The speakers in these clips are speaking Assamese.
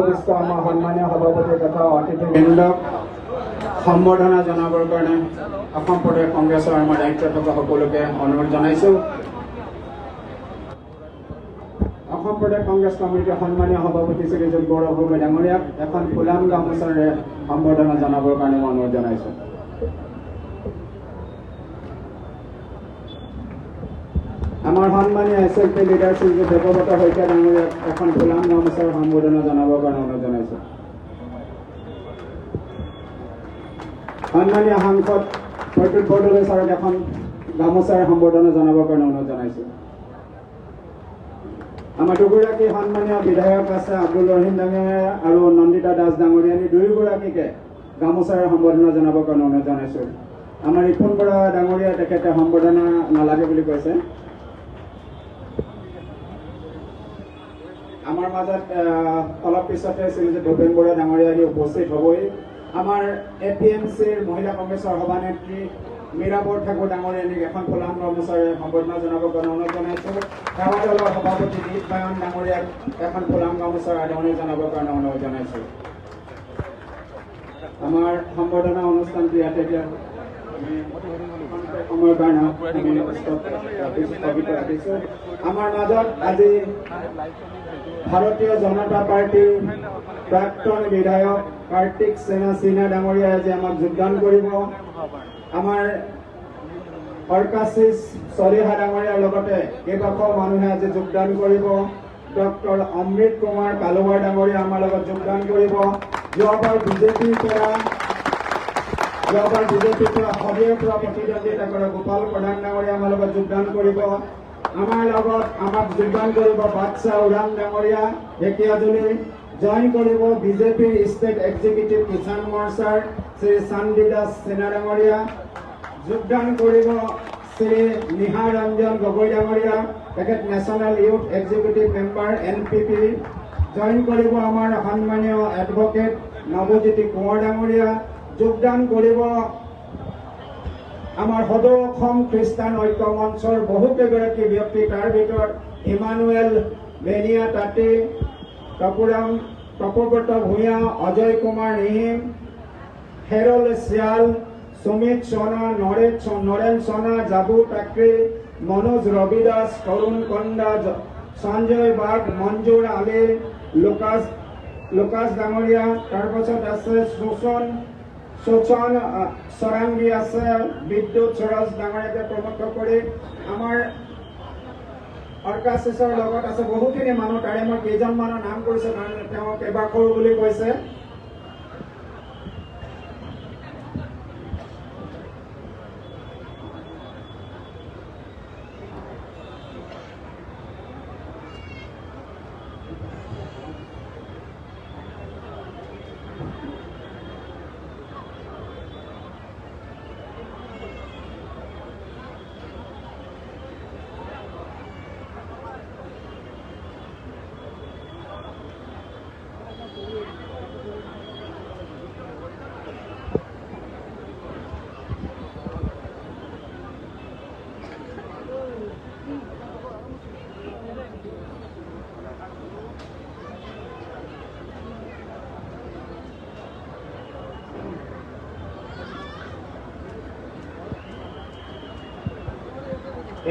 উপবিষ্ট আমাৰ সন্মানীয় সভাপতি তথা অতিথিবৃন্দক সম্বৰ্ধনা জনাবৰ কাৰণে অসম প্ৰদেশ কংগ্ৰেছৰ আমাৰ দায়িত্বত থকা সকলোকে অনুৰোধ জনাইছোঁ। অসম প্ৰদেশ কংগ্ৰেছ কমিটিৰ সন্মানীয় সভাপতি শ্ৰীযুত গৌৰৱ গগৈ ডাঙৰীয়াক এখন ফুলাম গামোচাৰে সম্বৰ্ধনা জনাবৰ কাৰণে মই অনুৰোধ জনাইছোঁ। আমাৰ সন্মানীয় SLP লিডাৰ শ্ৰীযুত দেৱব্ৰত শইকীয়া ডাঙৰীয়াক এখন ফুলাম গামোচাৰ সম্বৰ্ধনা জনাবৰ কাৰণে অনুৰোধ জনাইছোঁ। সন্মানীয় সাংসদ প্ৰদ্যুৎ বৰদলৈ ছাৰক এখন গামোচাৰ সম্বৰ্ধনা জনাবৰ কাৰণে অনুৰোধ জনাইছোঁ। আমাৰ দুগৰাকী সন্মানীয় বিধায়ক আছে আব্দুল ৰহিম ডাঙৰীয়া আৰু নন্দিতা দাস ডাঙৰীয়া, দুয়োগৰাকীকে গামোচাৰ সম্বৰ্ধনা জনাবৰ কাৰণে অনুৰোধ জনাইছোঁ। আমাৰ ৰিপুণ বৰা ডাঙৰীয়া তেখেতে সম্বৰ্ধনা নালাগে বুলি কৈছে। আমাৰ মাজত অলপ পিছতে শ্ৰীযুত ভূপেন বৰা ডাঙৰীয়া আহি উপস্থিত হ'বই। আমাৰ APMCৰ মহিলা কংগ্ৰেছৰ সভানেত্ৰী মীৰা বৰঠাকুৰ ডাঙৰীয়ানীক এখন ফুলাম গামোচাৰে সম্বৰ্ধনা জনাবৰ কাৰণে অনুৰোধ জনাইছোঁ। সেৱা দলৰ সভাপতি দীপ বায়ন ডাঙৰীয়াক এখন ফুলাম গামোচাৰ আদৰণি জনাবৰ কাৰণে অনুৰোধ জনাইছোঁ। আমাৰ সম্বৰ্ধনা অনুষ্ঠানটো ইয়াতে এতিয়া সময়ৰ কাৰণে স্থগিত ৰাখিছোঁ। আমাৰ মাজত আজি ভাৰতীয় জনতা পাৰ্টীৰ প্ৰাক্তন বিধায়ক কাৰ্তিক সেনা সিনহা ডাঙৰীয়াই আজি আমাক যোগদান কৰিব। আমাৰ অৰ্কাশিষ চলিহা ডাঙৰীয়াৰ লগতে কেইবাশ মানুহে আজি যোগদান কৰিব। ডক্টৰ অমৃত কুমাৰ কালুৱাৰ ডাঙৰীয়া আমাৰ লগত যোগদান কৰিব। যোৱাবাৰ বিজেপিৰ পৰা শদিয়াৰ পৰা প্ৰতিদ্বন্দ্বিতা কৰা গোপাল প্ৰধান ডাঙৰীয়া আমাৰ লগত যোগদান কৰিব। আমাৰ লগত আমাক যোগদান কৰিব বাদশাহ উৰাম ডাঙৰীয়া ঢেকীয়াজুলি। জইন কৰিব বিজেপিৰ ষ্টেট এক্সিকিউটিভ কিষাণ মৰ্চাৰ শ্ৰী চান্দি দাস সেনা ডাঙৰীয়া। যোগদান কৰিব শ্ৰী নিহাৰ ৰঞ্জন গগৈ ডাঙৰীয়া, তেখেত national youth executive member NPP। Join কৰিব আমাৰ সন্মানীয় এডভকেট নৱজ্যোতি কোঁৱৰ ডাঙৰীয়া। যোগদান কৰিব আমাৰ সদৌ অসম খ্ৰীষ্টান ঐক্য মঞ্চৰ বহুকেইগৰাকী ব্যক্তি, তাৰ ভিতৰত ইমানুৱেল বেনিয়া তাঁতী, তপব্ৰত ভূঞা, অজয় কুমাৰ নিহিম, হেৰল শ্যাল, সুমিত সোনা, নৰেন সোনা, জাবু টাকৰি, মনোজ ৰবি দাস, তৰুণ কন্দা, সঞ্জয় বাগ, মঞ্জুৰ আলী, লুকাছ ডাঙৰীয়া। তাৰপাছত আছে শোচন চৰাংগী আছে, বিদ্যুৎ স্বৰাজ ডাঙৰীয়াকে প্ৰমুখ কৰি আমাৰ অৰ্কাশিষৰ লগত আছে বহুখিনি মানুহ। তাৰে মই কেইজনমানৰ নাম কৰিছোঁ কাৰণ তেওঁ কেইবাখৰো বুলি কৈছে।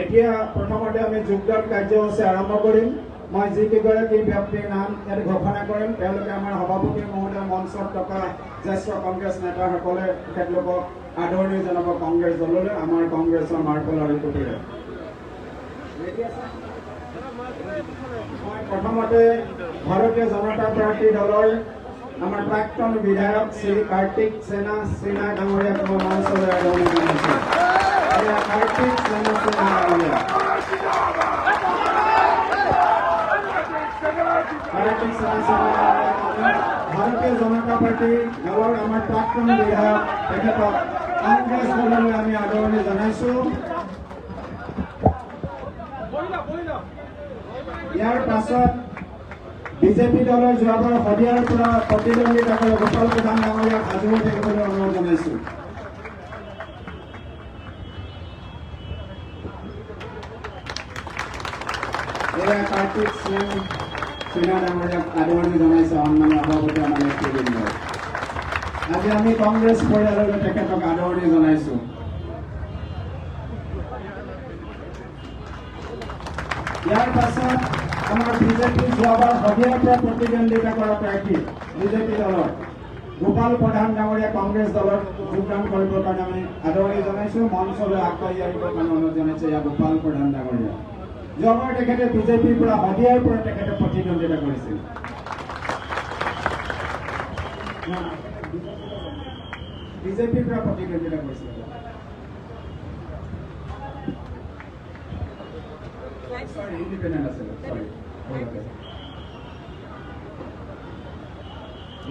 এতিয়া প্ৰথমতে আমি যোগদান কাৰ্যসূচী আৰম্ভ কৰিম। মই যিকেইগৰাকী ব্যক্তিৰ নাম ইয়াত ঘোষণা কৰিম তেওঁলোকে আমাৰ সভাপতি মহোদয়, মঞ্চত থকা জ্যেষ্ঠ কংগ্ৰেছ নেতাসকলে তেখেতলোকক আদৰণি জনাব কংগ্ৰেছ দললৈ আমাৰ কংগ্ৰেছৰ মাৰ্বল আৰু কুটিৰে। মই প্ৰথমতে ভাৰতীয় জনতা পাৰ্টি দলৰ আমাৰ প্ৰাক্তন বিধায়ক শ্ৰী কাৰ্তিক সেনা সিনহা ডাঙৰীয়াক মই মঞ্চলৈ আদৰণি জনাইছোঁ। কাৰ্তিক সেনা সিনহা ডাঙৰীয়া। ভাৰতীয় জনতা পাৰ্টি দলৰ আমাৰ প্ৰাক্তন বিধায়ক তেখেতক কংগ্ৰেছ দললৈ আমি আদৰণি জনাইছোঁ। ইয়াৰ পাছত বিজেপি দলৰ যোৱাবাৰ শদিয়াৰ পৰা প্ৰতিদ্বন্দ্বিতা কৰা গোপাল প্ৰধান ডাঙৰীয়াক সাজু হৈ থাকিবলৈ অনুৰোধ জনাইছোঁ। এয়া কাৰ্তিক সিনহা ডাঙৰীয়াক আদৰণি জনাইছে সন্মানীয় সভাপতি আমাৰ নেতৃবৃন্দ। আজি আমি কংগ্ৰেছ পৰিয়াললৈ তেখেতক আদৰণি জনাইছো। ইয়াৰ পাছত আমাৰ বিজেপি যোৱাবাৰ সদিয়াৰ পৰা প্ৰতিদ্বন্দ্বিতা কৰা প্ৰাৰ্থী বিজেপি দলৰ গোপাল প্ৰধান ডাঙৰীয়া কংগ্ৰেছ দলত যোগদান কৰিবৰ কাৰণে আমি আদৰণি জনাইছো। মঞ্চলৈ আগবাঢ়ি আহিবৰ কাৰণে অনুৰোধ জনাইছে ইয়াৰ গোপাল প্ৰধান ডাঙৰীয়া। যোৱাবাৰ তেখেতে বিজেপিৰ পৰা সদিয়াৰ পৰা তেখেতে প্ৰতিদ্বন্দ্বিতা কৰিছিল। বিজেপিৰ পৰা প্ৰতিদ্বন্দ্বিতা কৰিছিল। ইণ্ডিপেণ্ডেণ্ট আছিল।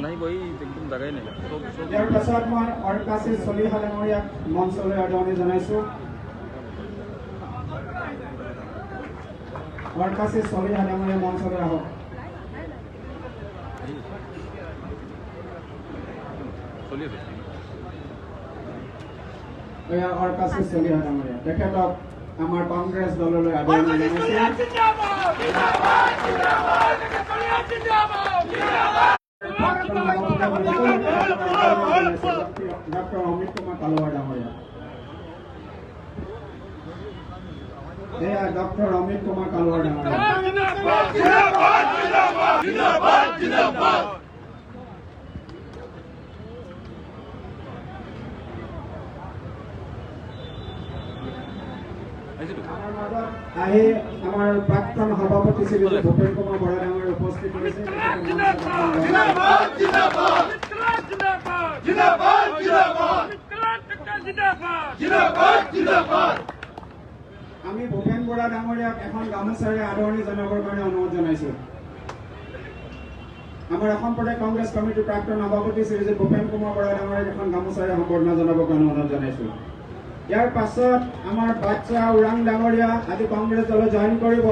नहीं कोई एकदम जगह नहीं ইয়াৰ পাছত মই অৰকাশী চলিহা ডাঙৰীয়াক মঞ্চলৈ আদৰণি জনাইছো। অৰকাশী চলিহা ডাঙৰীয়া মঞ্চলৈ আহক। এয়া অৰকাশী চলিহা ডাঙৰীয়া, তেখেতক আমাৰ কংগ্ৰেছ দললৈ আদৰণি জনাইছো। ডক্টৰ অমিত কুমাৰ কালুৱাৰ ডাঙৰীয়া, এয়া ডক্টৰ অমিত কুমাৰ কালুৱাৰ ডাঙৰীয়া। আহি আমাৰ প্ৰাক্তন সভাপতি শ্ৰী ভূপেন কুমাৰ বৰা ডাঙৰীয়া উপস্থিত হৈছে। আমি ভূপেন বৰা ডাঙৰীয়াক এখন গামোচাৰে আদৰণি জনাবৰ কাৰণে অনুৰোধ জনাইছো। আমাৰ অসম প্ৰদেশ কংগ্ৰেছ কমিটিৰ প্ৰাক্তন সভাপতি শ্ৰী ভূপেন কুমাৰ বৰা ডাঙৰীয়াক এখন গামোচাৰে সম্বৰ্ধনা জনাবৰ কাৰণে অনুৰোধ জনাইছো। ইয়াৰ পাছত আমাৰ বাচ্চা ওৰাং ডাঙৰীয়া আজি কংগ্ৰেছ দলত জইন কৰিব,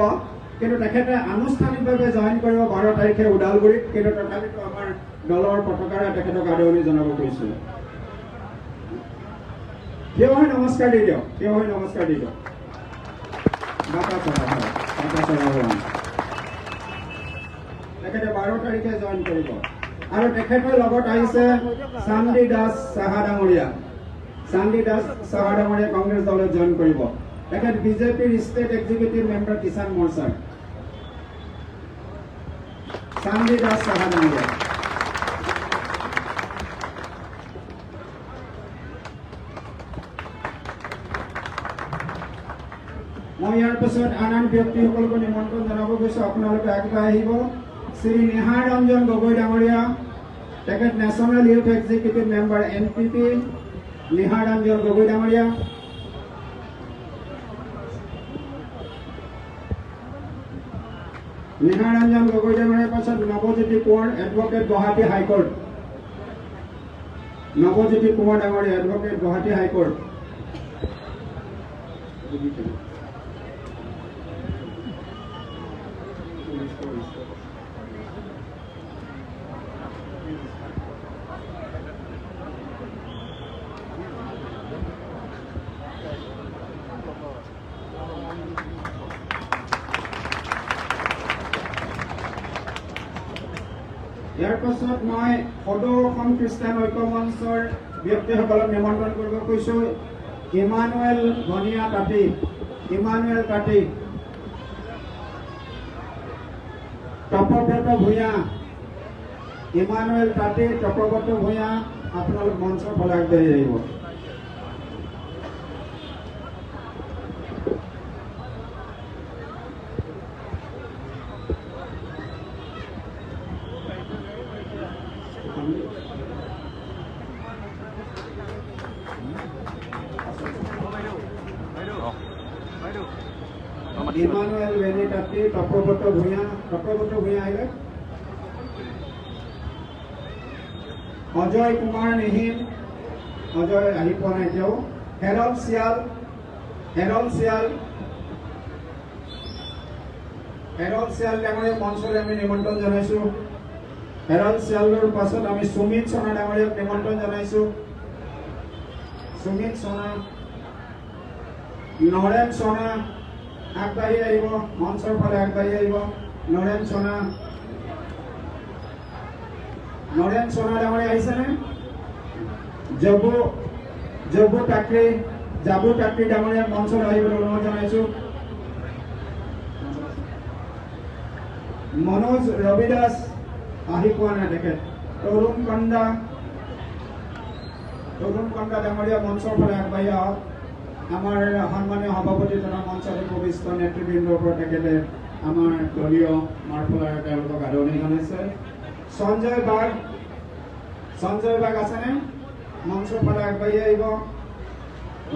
কিন্তু তেখেতে আনুষ্ঠানিকভাৱে জইন কৰিব 12 তাৰিখে ওদালগুৰিত, কিন্তু তথাপিতো আমাৰ দলৰ পতাকাৰে তেখেতক আদৰণি জনাব খুজিছো। থিয় হৈ নমস্কাৰ দি দিয়ক, থিয় হৈ নমস্কাৰ দি দিয়ক। তেখেতে 12 তাৰিখে জইন কৰিব। আৰু তেখেতৰ লগত আহিছে চান্দি দাস সাহা ডাঙৰীয়া। চান্দি দাস সাহা ডাঙৰীয়া কংগ্ৰেছ দলত জইন কৰিব। তেখেত বিজেপিৰ ষ্টেট এক্সিকিউটিভ মেম্বাৰ কিষাণ মৰ্চাৰ। চান্দি দাস সাহা ডাঙৰীয়া। মই ইয়াৰ পিছত আন ব্যক্তিসকলকো নিমন্ত্ৰণ জনাব গৈছো, আপোনালোকে আগবাঢ়ি আহিব। শ্ৰী নিহাৰ ৰঞ্জন গগৈ ডাঙৰীয়া, তেখেত national youth executive member NPP নিহাৰ ৰঞ্জন গগৈ ডাঙৰীয়া। নিহাৰ ৰঞ্জন গগৈ ডাঙৰীয়াৰ পাছত নৱজ্যোতি কোঁৱৰ এডভোকেট গুৱাহাটী হাইকোৰ্ট। নৱজ্যোতি কোঁৱৰ ডাঙৰীয়া এডভোকেট গুৱাহাটী হাইকোৰ্ট। ইয়াৰ পাছত মই সদৌ অসম খ্ৰীষ্টান ঐক্য মঞ্চৰ ব্যক্তিসকলক নিমন্ত্ৰণ কৰিব কৈছো। ইমানুৱেল ধনিয়া কাটি, ইমানুৱেল কাটি, তপব্ৰত ভূঞা, ইমানুৱেল কাটি, তপব্ৰত ভূঞা, আপোনালোক মঞ্চৰ ফালে আগবাঢ়ি আহিব। ইমানুৱেল বেনী কাটি, তপব্ৰত ভূঞা, তপব্ৰত ভূঞা আহিলে। অজয় কুমাৰ নিহিম, অজয় আহি পোৱা নাই এতিয়াও। হেৰল্ড চিয়াল, হেৰল্ড চিয়াল, হেৰল্ড চিয়াল ডাঙৰীয়াক মঞ্চলৈ আমি নিমন্ত্ৰণ জনাইছো। হেৰল্ড চিয়ালৰ পাছত আমি সুমিত সোণা ডাঙৰীয়াক নিমন্ত্ৰণ জনাইছো। সুমিত সোণা, নৰেন সোণা আগবাঢ়ি আহিব, মঞ্চৰ ফালে আগবাঢ়ি আহিব। নৰেন সোণা, নৰেন সোণা ডাঙৰীয়া আহিছেনে? জবু টাকৰি ডাঙৰীয়া মঞ্চলৈ আহিবলৈ অনুৰোধ জনাইছোঁ। মনোজ ৰবি দাস আহি পোৱা নাই তেখেত। তৰুণ কন্দা ডাঙৰীয়া মঞ্চৰ ফালে আগবাঢ়ি আহক। আমাৰ সন্মানীয় সভাপতি তথা মঞ্চত উপবিষ্ট নেতৃবৃন্দৰ পৰা তেখেতে আমাৰ দলীয় মাৰ্ফলাৰে তেওঁলোকক আদৰণি জনাইছে। সঞ্জয় বাগ আছেনে? মঞ্চৰ ফালে আগবাঢ়ি আহিব।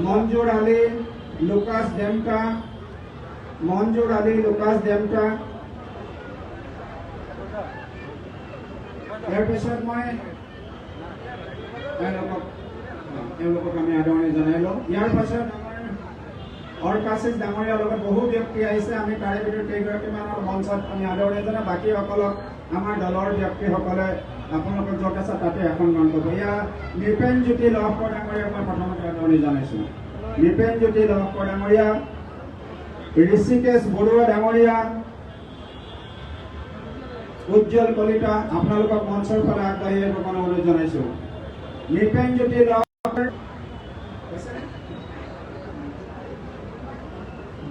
মঞ্জুৰ আলী লুকাছ ডেমকা। ইয়াৰ পিছত মই তেওঁলোকক আমি আদৰণি জনাইলোঁ। ইয়াৰ পাছত অৰ্কাশিষ ডাঙৰীয়াৰ লগত বহু ব্যক্তি আহিছে। আমি তাৰে ভিতৰত কেইগৰাকীমানৰ মঞ্চত আমি আদৰণি জনাই বাকীসকলক আমাৰ দলৰ ব্যক্তিসকলে আপোনালোকক য'ত আছে তাতে এখন গ্ৰহণ কৰিব। ইয়াৰ নৃপেন জ্যোতি লহকৰ ডাঙৰীয়াক মই প্ৰথমতে আদৰণি জনাইছোঁ। নৃপেন জ্যোতি লহকৰ ডাঙৰীয়া, ঋষিকেশ বৰুৱা ডাঙৰীয়া, উজ্জ্বল কলিতা, আপোনালোকক মঞ্চৰ ফালে আগবাঢ়ি আহিব অনুৰোধ জনাইছোঁ। নৃপেন জ্যোতি লহকৰ,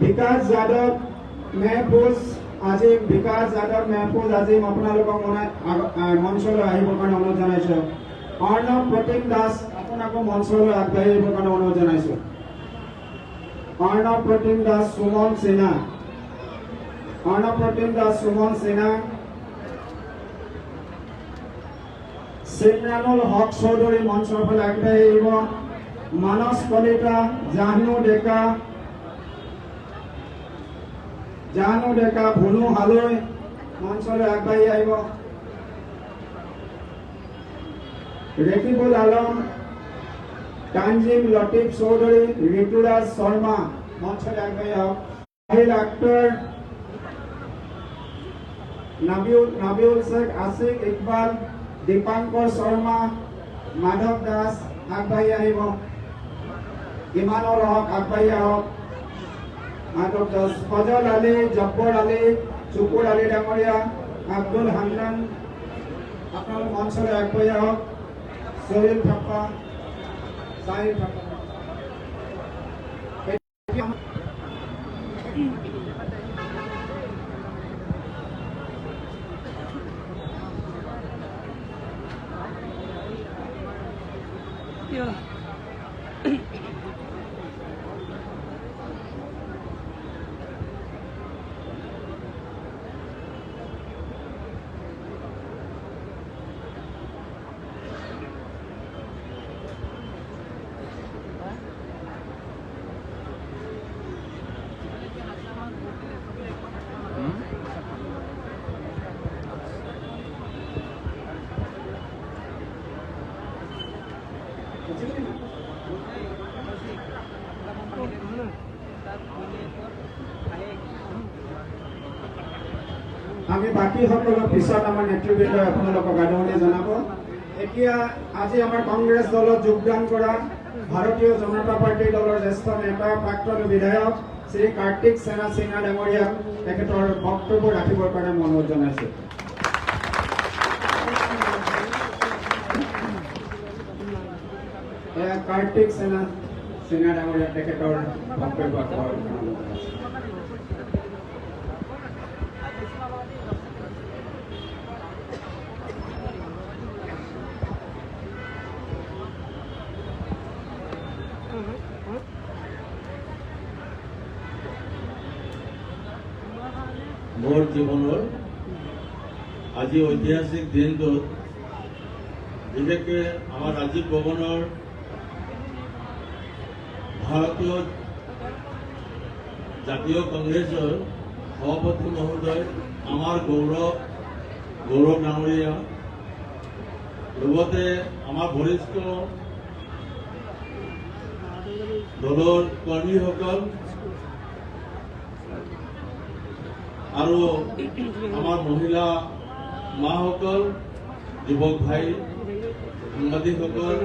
বিকাশ যাদৱ মেহফুজ আজিম আপোনালোকক মঞ্চলৈ আহিবৰ কাৰণে অনুৰোধ জনাইছোঁ। অৰ্ণৱ প্ৰতীক দাস আপোনাকো মঞ্চলৈ আগবাঢ়ি আহিবৰ কাৰণে অনুৰোধ জনাইছোঁ। অৰ্ণৱ প্ৰতীক দাস, সুমন সিনহা, চিমৰানুল হক চৌধুৰী মঞ্চৰ ফালে আগবাঢ়ি আহিব। মানস কলিতা, জাহ্নু ডেকা, ভুনু হালৈ মঞ্চলৈ আগবাঢ়ি আহিব। ৰেকিবুল আলম, তানজিম লতিফ চৌধুৰী, ঋতুৰাজ শৰ্মা মঞ্চলৈ আগবাঢ়ি আহক। আহিল আক্তৰ, নাবিউল শেখ, আশিক ইকবাল, দীপাংকৰ শৰ্মা, মাধৱ দাস আগবাঢ়ি আহিব। ইমানুল হক আগবাঢ়ি আহক। মাধৱ দাস, ফজল আলী, জব্বৰ আলী, চুকুৰ আলী ডাঙৰীয়া, আব্দুল হান্নান আপোনালোক মঞ্চলৈ আগবাঢ়ি আহক। চাহিল থাপ্পা, আমি বাকীসকলক পিছত আমাৰ নেতৃবৃন্দই আপোনালোকক আদৰণি জনাব। এতিয়া আজি আমাৰ কংগ্ৰেছ দলত যোগদান কৰা ভাৰতীয় জনতা পাৰ্টীৰ দলৰ জ্যেষ্ঠ নেতা প্ৰাক্তন বিধায়ক শ্ৰী কাৰ্তিক সেনা সিনহা ডাঙৰীয়াক তেখেতৰ বক্তব্য ৰাখিবৰ কাৰণে মই অনুৰোধ জনাইছোঁ। কাৰ্তিক সেনা সিনহা ডাঙৰীয়াক তেখেতৰ বক্তব্য আগবঢ়াবৰ কাৰণে অনুৰোধ জনাইছোঁ। মোৰ জীৱনৰ আজি ঐতিহাসিক দিনটোত বিশেষকৈ আমাৰ ৰাজীৱ ভৱনৰ ভাৰতীয় জাতীয় কংগ্ৰেছৰ সভাপতি মহোদয় আমাৰ গৌৰৱ ডাঙৰীয়া, লগতে আমাৰ বৰিষ্ঠ দলৰ কৰ্মীসকল আৰু আমাৰ মহিলা মাসকল, যুৱক ভাই, সাংবাদিকসকল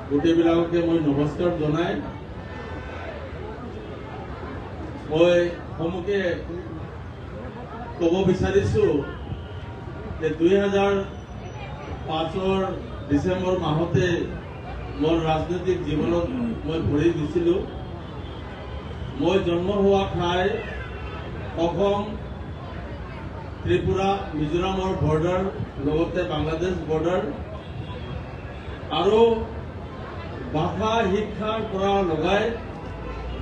গোটেইবিলাককে মই নমস্কাৰ জনাই মই সন্মুখে ক'ব বিচাৰিছোঁ যে 5 ডিসেম্বৰ মাহতে মোৰ ৰাজনৈতিক জীৱনত মই ভৰি দিছিলোঁ। মই জন্ম হোৱা ঠাই অসম, ত্ৰিপুৰা, মিজোৰামৰ বৰ্ডাৰ, লগতে বাংলাদেশ বৰ্ডাৰ, আৰু ভাষা শিক্ষাৰ পৰা লগাই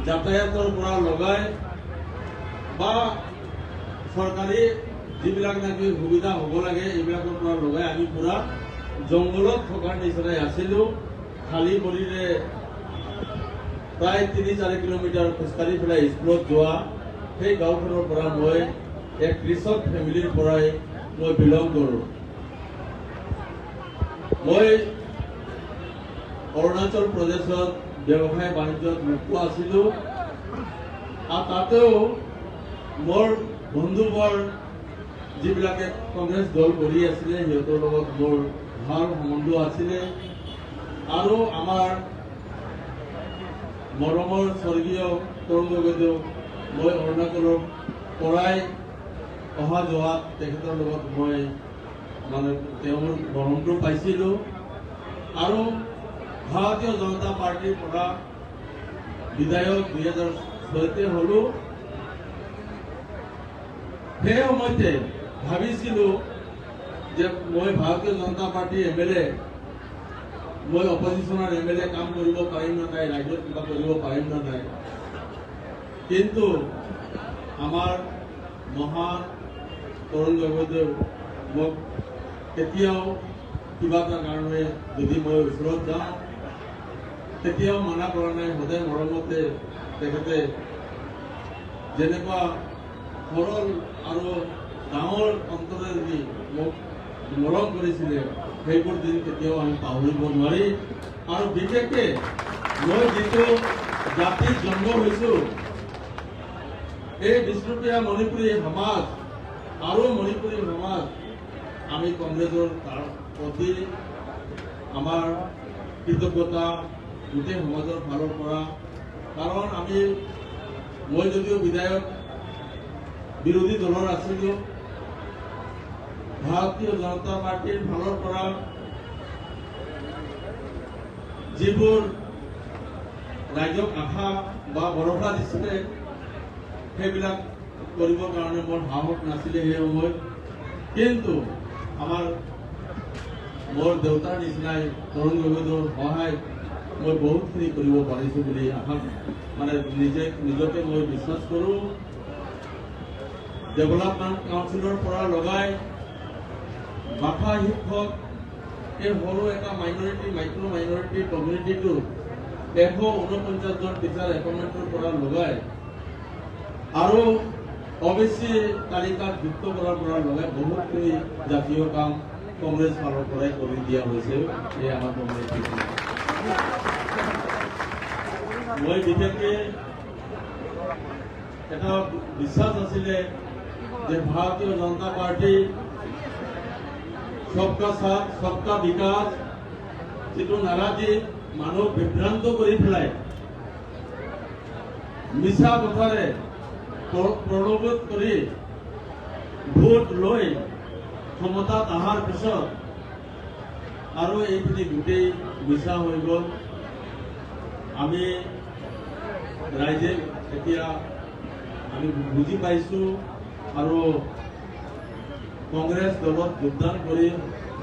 যাতায়াতৰ পৰা লগাই বা চৰকাৰী যিবিলাক নাকি সুবিধা হ'ব লাগে এইবিলাকৰ পৰা লগাই আমি পুৰা জংঘলত থকাৰ নিচিনাই আছিলোঁ। খালী ভৰিৰে প্ৰায় 3-4 কিলোমিটাৰ খোজকাঢ়ি পেলাই স্কুলত যোৱা সেই গাঁওখনৰ পৰা মই এক কৃষক ফেমিলিৰ পৰাই মই বিলং কৰোঁ। মই অৰুণাচল প্ৰদেশত ব্যৱসায় বাণিজ্যত মুক্ত আছিলোঁ, আৰু তাতেও মোৰ বন্ধুবৰ যিবিলাকে কংগ্ৰেছ দল কৰি আছিলে সিহঁতৰ লগত মোৰ ভাল সম্বন্ধ আছিলে। আৰু আমাৰ মৰমৰ স্বৰ্গীয় তৰুণ গগৈদেউ মই অৰুণাচলৰ পৰাই অহা যোৱাত তেখেতৰ লগত মই মানে তেওঁৰ মৰমটো পাইছিলোঁ। আৰু ভাৰতীয় জনতা পাৰ্টিৰ পৰা বিধায়ক 2006তে হ'লো। সেই সময়তে ভাবিছিলোঁ যে মই ভাৰতীয় জনতা পাৰ্টিৰ MLA, মই অপজিশ্যনৰ MLA কাম কৰিব পাৰিম না নাই, ৰাজ্যত কিবা কৰিব পাৰিম না নাই। কিন্তু আমাৰ মহান তৰুণ গগৈদেউ মোক কেতিয়াও কিবা এটা কাৰণে যদি মই ওচৰত যাওঁ তেতিয়াও মানা কৰা নাই। সদায় মৰমতে তেখেতে যেনেকুৱা সৰল আৰু ডাঙৰ অন্তৰেৰে মোক মৰম কৰিছিলে সেইবোৰ দিন কেতিয়াও আমি পাহৰিব নোৱাৰি। আৰু বিশেষকৈ মই যিটো জাতিত জন্ম হৈছোঁ, এই বিষ্ণুপ্ৰিয়া মণিপুৰী সমাজ আৰু মণিপুৰী সমাজ, আমি কংগ্ৰেছৰ তাৰ প্ৰতি আমাৰ কৃতজ্ঞতা গোটেই সমাজৰ ফালৰ পৰা। কাৰণ মই যদিও বিধায়ক বিৰোধী দলৰ আছিলোঁ, ভাৰতীয় জনতা পাৰ্টিৰ ফালৰ পৰা যিবোৰ ৰাইজক আশা বা ভৰসা দিছিলে সেইবিলাক কৰিবৰ কাৰণে মোৰ সাহস নাছিলে সেই সময়ত। কিন্তু মোৰ দেউতাৰ নিচিনাই তৰুণ গগৈদেউৰ সহায় মই বহুতখিনি কৰিব পাৰিছোঁ বুলি আশা মানে নিজকে মই বিশ্বাস কৰোঁ। ডেভেলপমেণ্ট কাউন্সিলৰ পৰা লগাই ভাষা শিক্ষক, এই সৰু এটা মাইক্ৰ' মাইনৰিটি কমিউনিটিটো 149 জন টিচাৰ এপইণ্টমেণ্টৰ পৰা লগাই আৰু OBC তালিকাত যুক্ত কৰাৰ পৰা লগাই বহুতখিনি জাতীয় কাম কংগ্ৰেছ ফালৰ পৰাই কৰি দিয়া হৈছে। এই আমাৰ কংগ্ৰেছ মই বিশেষকৈ এটা বিশ্বাস আছিলে যে ভাৰতীয় জনতা পাৰ্টি সবকা সাথ সবকা বিকাশ যিটো নাৰাজি মানুহক বিভ্ৰান্ত কৰি পেলাই মিছা কথাৰে প্ৰলোভিত কৰি ভোট লৈ ক্ষমতাত অহাৰ পিছত আৰু এইখিনি গোটেই মিছা হৈ গ'ল। আমি ৰাইজে এতিয়া আমি বুজি পাইছোঁ আৰু কংগ্ৰেছ দলত যোগদান কৰি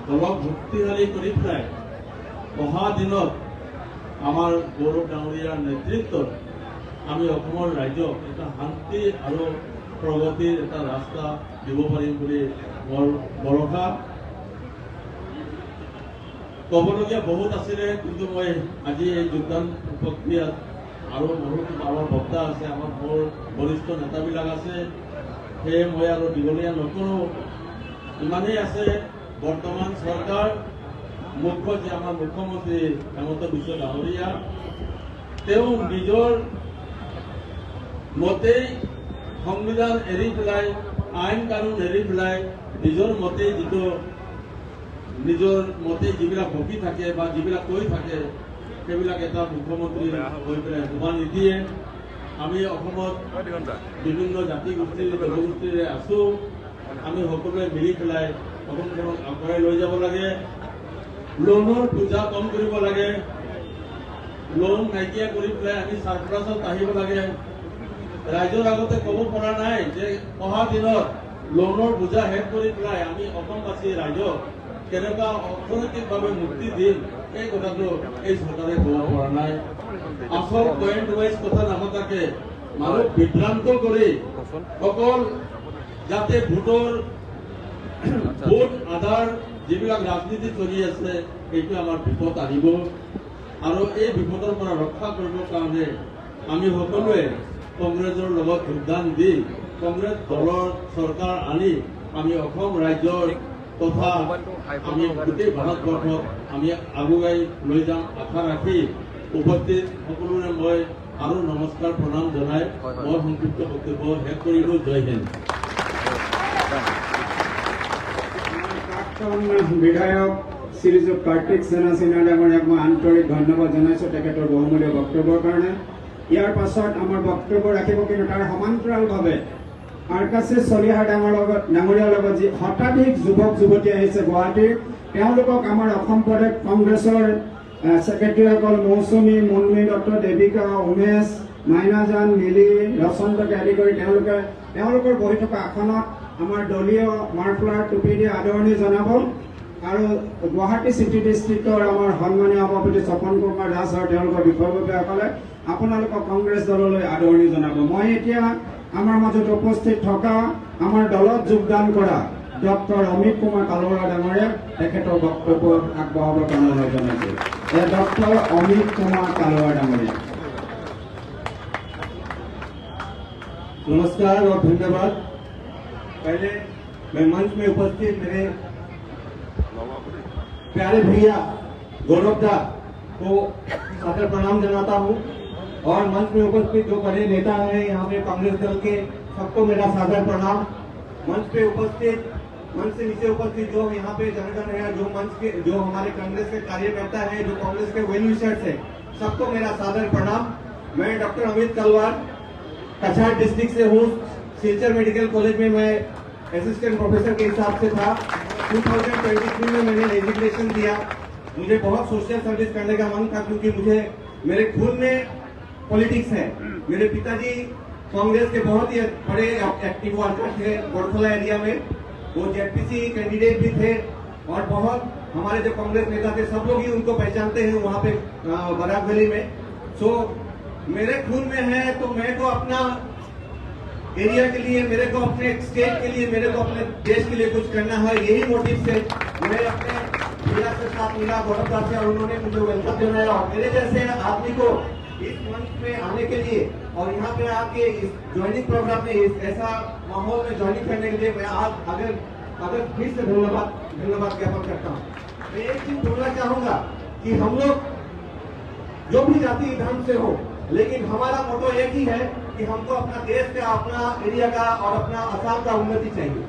দলক শক্তিশালী কৰি পেলাই অহা দিনত আমাৰ গৌৰৱ ডাঙৰীয়াৰ নেতৃত্বত আমি অসমৰ ৰাইজক এটা শান্তি আৰু প্ৰগতিৰ এটা ৰাস্তা দিব পাৰিম বুলি মোৰ ভৰসা। ক'বলগীয়া বহুত আছিলে, কিন্তু মই আজি এই যোগদান প্ৰক্ৰিয়াত আৰু বহুত আমাৰ বক্তা আছে, আমাৰ মোৰ বৰিষ্ঠ নেতাবিলাক আছে, সেয়ে মই আৰু দীঘলীয়া নকৰোঁ। ইমানেই আছে, বৰ্তমান চৰকাৰ মুখ্য যে আমাৰ মুখ্যমন্ত্ৰী হেমন্ত বিশ্ব ডাঙৰীয়া, তেওঁ নিজৰ মতেই সংবিধান এৰি পেলাই, আইন কানুন এৰি পেলাই নিজৰ মতেই যিবিলাক বকি থাকে বা যিবিলাক কৈ থাকে সেইবিলাক এটা মুখ্যমন্ত্ৰী হৈ পেলাই জমা নিদিয়ে। আমি অসমত বিভিন্ন জাতি গোষ্ঠীৰ জনগোষ্ঠীৰে আছোঁ, আমি সকলোৱে মিলি পেলাই অসমখনক আগুৱাই লৈ যাব লাগে। লোনৰ বোজা কম কৰিব লাগে, লোন নাইকিয়া কৰি পেলাই আমি চাৰপ্লাছত আহিব লাগে। ৰাইজৰ আগতে ক'ব পৰা নাই যে অহা দিনত লোনৰ বোজা শেষ কৰি পেলাই আমি অসমবাসী ৰাইজক কেনেকুৱা অৰ্থনৈতিকভাৱে মুক্তি দিম, এই কথাটো এই চৰকাৰে ক'ব পৰা নাই। আচল পইণ্ট ৱাইজ কথা নামতাকে মানুহ বিভ্ৰান্ত কৰি অকল যাতে ভোটৰ ভোট আধাৰ যিবিলাক ৰাজনীতি চলি আছে এইটো আমাৰ বিপদ আনিব, আৰু এই বিপদৰ পৰা ৰক্ষা কৰিবৰ কাৰণে আমি সকলোৱে কংগ্ৰেছৰ লগত যোগদান দি কংগ্ৰেছ দলৰ চৰকাৰ আনি আমি অসম ৰাজ্যৰ তথা আমি গোটেই ভাৰতবৰ্ষক আমি আগুৱাই লৈ যাম আশা ৰাখি উপস্থিত সকলোৰে মই আৰু নমস্কাৰ প্ৰণাম জনাই মই সংক্ষিপ্ত বক্তব্য শেষ কৰিলোঁ। জয় হিন্দ। প্ৰাক্তন বিধায়ক শ্ৰীযুত কাৰ্তিক সেনা সিনহা ডাঙৰীয়াক মই আন্তৰিক ধন্যবাদ জনাইছোঁ তেখেতৰ বহুমূলীয় বক্তব্যৰ কাৰণে। ইয়াৰ পাছত আমাৰ বক্তব্য ৰাখিব, কিন্তু তাৰ সমান্তৰালভাৱে আৰকাশী চলিহা ডাঙৰীয়াৰ লগত যি শতাধিক যুৱক যুৱতী আহিছে গুৱাহাটীৰ, তেওঁলোকক আমাৰ অসম প্ৰদেশ কংগ্ৰেছৰ ছেক্ৰেটাৰীসকল মৌচুমী, মুন্মী দত্ত, দেৱিকা, উমেশ, মাইনাজান, মিলি, ৰচন্তকে আদি কৰি তেওঁলোকৰ বহি থকা আসনত আমাৰ দলীয় মাৰ্ফলাৰ টুপি দি আদৰণি জনাব। আৰু গুৱাহাটী চিটি ডিষ্ট্ৰিক্টৰ আমাৰ সন্মানীয় সভাপতি স্বপন কুমাৰ দাস আৰু তেওঁলোকৰ বিষয়ববীয়াসকলে আপোনালোকক কংগ্ৰেছ দললৈ আদৰণি জনাব। মই এতিয়া আমাৰ মাজত উপস্থিত থকা আমাৰ দলত যোগদান কৰা ডক্টৰ অমিত কুমাৰ কালুৱা ডাঙৰীয়াক তেখেতৰ বক্তব্য আগবঢ়াবৰ কাৰণে অনুৰোধ জনাইছোঁ। ডক্টর অমিত কুমার কালুয়া डांगरिया। नमस्कार और धन्यवाद। पहले मैं मंच में उपस्थित मेरे प्यारे भैया गौरव दा को सादर प्रणाम जनाता हूं, और मंच में उपस्थित जो बड़े नेता हैं यहाँ पे कांग्रेस दल के, सबको मेरा सादर प्रणाम। मंच पे उपस्थित, मंच से नीचे उपस्थित जो यहाँ पे जनगण है, जो मंच के जो हमारे कांग्रेस के कार्यकर्ता है, जो कांग्रेस के वेल विशर्स है, सबको मेरा सादर प्रणाम। मैं डॉक्टर अमित कलवार कछार डिस्ट्रिक्ट से हूँ। सिलचर मेडिकल कॉलेज में मैं असिस्टेंट प्रोफेसर के हिसाब से था। 2023 में मैंने रेजिग्नेशन दिया। मुझे बहुत सोशल सर्विस करने का मन था, क्योंकि मुझे मेरे खून में पॉलिटिक्स है। मेरे पिताजी कांग्रेस के बहुत ही बड़े एक्टिव वर्कर थे बोरखला एरिया में, वो जेपीसी कैंडिडेट भी थे, और बहुत हमारे जो कांग्रेस नेता थे सब लोग ही उनको पहचानते हैं वहाँ पे बराक वैली में। सो मेरे खून में है, तो मैं को अपना एरिया के लिए, मेरे को अपने स्टेट के लिए, मेरे को अपने देश के लिए कुछ करना है। यही मोटिव से मैं अपने जिला के साथ मिला गौरव से, और उन्होंने मुझे वेलकम जनाया, और मेरे जैसे आदमी को इस मंच में आने के लिए और यहाँ पे आके इस ज्वाइनिंग प्रोग्राम में इस ऐसा माहौल में ज्वाइनिंग करने के लिए मैं आज अगर फिर से धन्यवाद ज्ञापन करता हूँ। मैं एक चीज बोलना चाहूंगा कि हम लोग जो भी जाति धर्म से हो, लेकिन हमारा मोटो एक ही है कि हमको अपना देश का, अपना एरिया का और अपना असम का उन्नति चाहिए।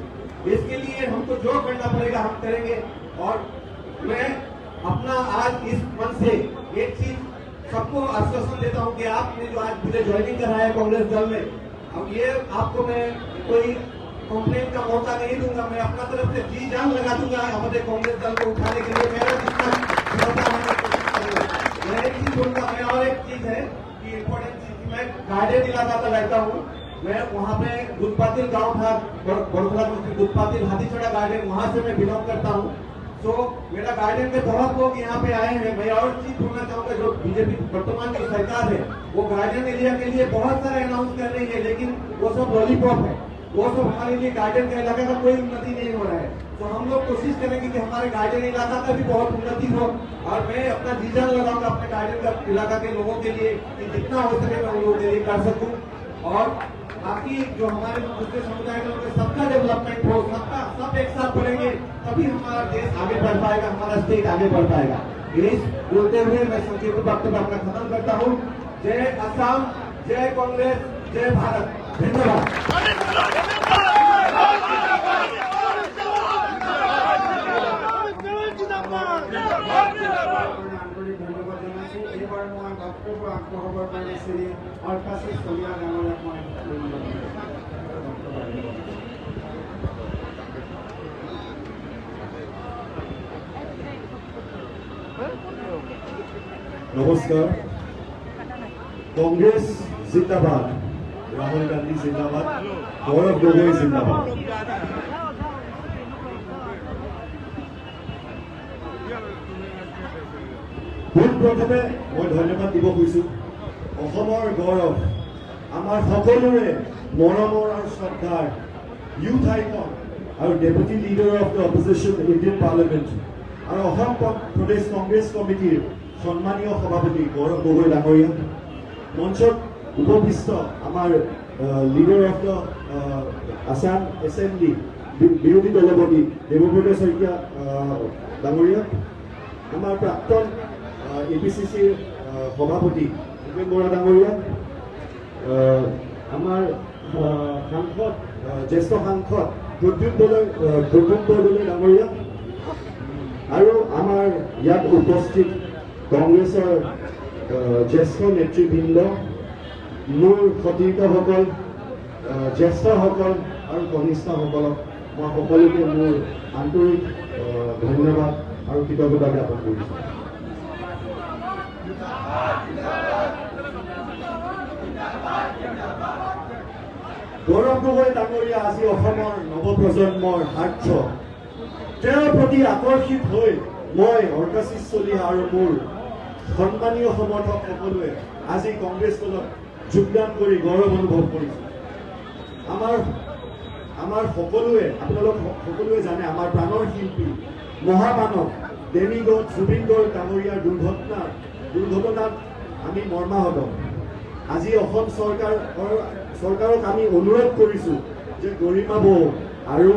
इसके लिए हमको जो करना पड़ेगा हम करेंगे। और मैं अपना आज इस मंच से एक चीज सबको आश्वासन देता हूं कि आपने जो आज मुझे ज्वाइनिंग कराया कांग्रेस दल में, अब ये आपको मैं कोई कंप्लेंट का मौका नहीं दूंगा। मैं अपना तरफ से जी जान लगा दूंगा हमारे कांग्रेस दल को उठाने के लिए। मेरा जितना मैं एक चीज बोलूंगा, मैं और एक चीज है कि इम्पोर्टेंट चीज, मैं गार्डन इलाका का रहता हूँ। मैं वहाँ पे दुधपातिल गाँव था, बोरखला दुधपातिल हाथीछड़ा गार्डन, वहाँ से मैं बिलोंग करता हूँ। तो मेरा गार्डन में बहुत लोग यहाँ पे आए हैं। मैं और चीज बोलना चाहूंगा, जो बीजेपी वर्तमान की सरकार है वो गार्डन एरिया के लिए बहुत सारे अनाउंस कर रही है, लेकिन वो सब लॉलीपॉप है। वो सब हमारे लिए गार्डन का इलाका का कोई उन्नति नहीं हो रहा है। तो हम लोग कोशिश करेंगे कि हमारे गार्डन इलाका का भी बहुत उन्नति हो, और मैं अपना जी जान लगाऊंगा अपने गार्डन का इलाका के लोगों के लिए कि जितना हो सके मैं उन लोगों के लिए कर सकूं। और बाकी जो हमारे दूसरे समुदाय के लोग सबका डेवलपमेंट हो, सबका सब एक साथ बढ़ेंगे, तभी हमारा देश आगे बढ़ पाएगा, हमारा स्टेट आगे बढ़ पाएगा। यही बोलते हुए मैं संक्षिप्त वक्तव्य अपना खत्म करता हूँ। जय असम, जय कांग्रेस, जय भारत। धन्यवाद। নমস্কাৰ কংগ্ৰেছ জিন্দাবাদ ৰাহুল গান্ধী জিন্দাবাদ গৌৰৱ গগৈ জিন্দাবাদ পোনপ্ৰথমে মই ধন্যবাদ দিব খুজিছোঁ অসমৰ গৌৰৱ আমাৰ সকলোৰে মৰমৰ আৰু শ্ৰদ্ধাৰ ইউথ আইকন আৰু deputy leader of the opposition Indian parliament আৰু অসম প্ৰদেশ কংগ্ৰেছ কমিটিৰ সন্মানীয় সভাপতি গৌৰৱ গগৈ ডাঙৰীয়া মঞ্চত উপবিষ্ট আমাৰ leader of the Assam assembly বিৰোধী দলপতি দেৱব্ৰত শইকীয়া ডাঙৰীয়া আমাৰ প্ৰাক্তন APCCৰ সভাপতি ভূপেন বৰা ডাঙৰীয়া আমাৰ সাংসদ জ্যেষ্ঠ সাংসদ প্ৰদ্যুৎ বৰদলৈ ডাঙৰীয়া আৰু আমাৰ ইয়াত উপস্থিত কংগ্ৰেছৰ জ্যেষ্ঠ নেতৃবৃন্দ মোৰ সতীৰ্থসকল জ্যেষ্ঠসকল আৰু কনিষ্ঠসকলক মই সকলোকে মোৰ আন্তৰিক ধন্যবাদ আৰু কৃতজ্ঞতা জ্ঞাপন কৰিছোঁ গৌৰৱ গগৈ ডাঙৰীয়া আজি অসমৰ নৱপ্ৰজন্মৰ স্বাৰ্থ তেওঁৰ প্ৰতি আকৰ্ষিত হৈ মই অৰ্কাশীষ চলিহা আৰু মোৰ সন্মানীয় সমৰ্থক সকলোৱে আজি কংগ্ৰেছ দলত যোগদান কৰি গৌৰৱ অনুভৱ কৰিছোঁ আমাৰ সকলোৱে আপোনালোক সকলোৱে জানে আমাৰ প্ৰাণৰ শিল্পী মহামানৱ দেৱীগড় জুবিন গড় ডাঙৰীয়াৰ দুৰ্ঘটনাত আমি মৰ্মাহত আজি অসম চৰকাৰক আমি অনুৰোধ কৰিছোঁ যে গৰিমা বৌ আৰু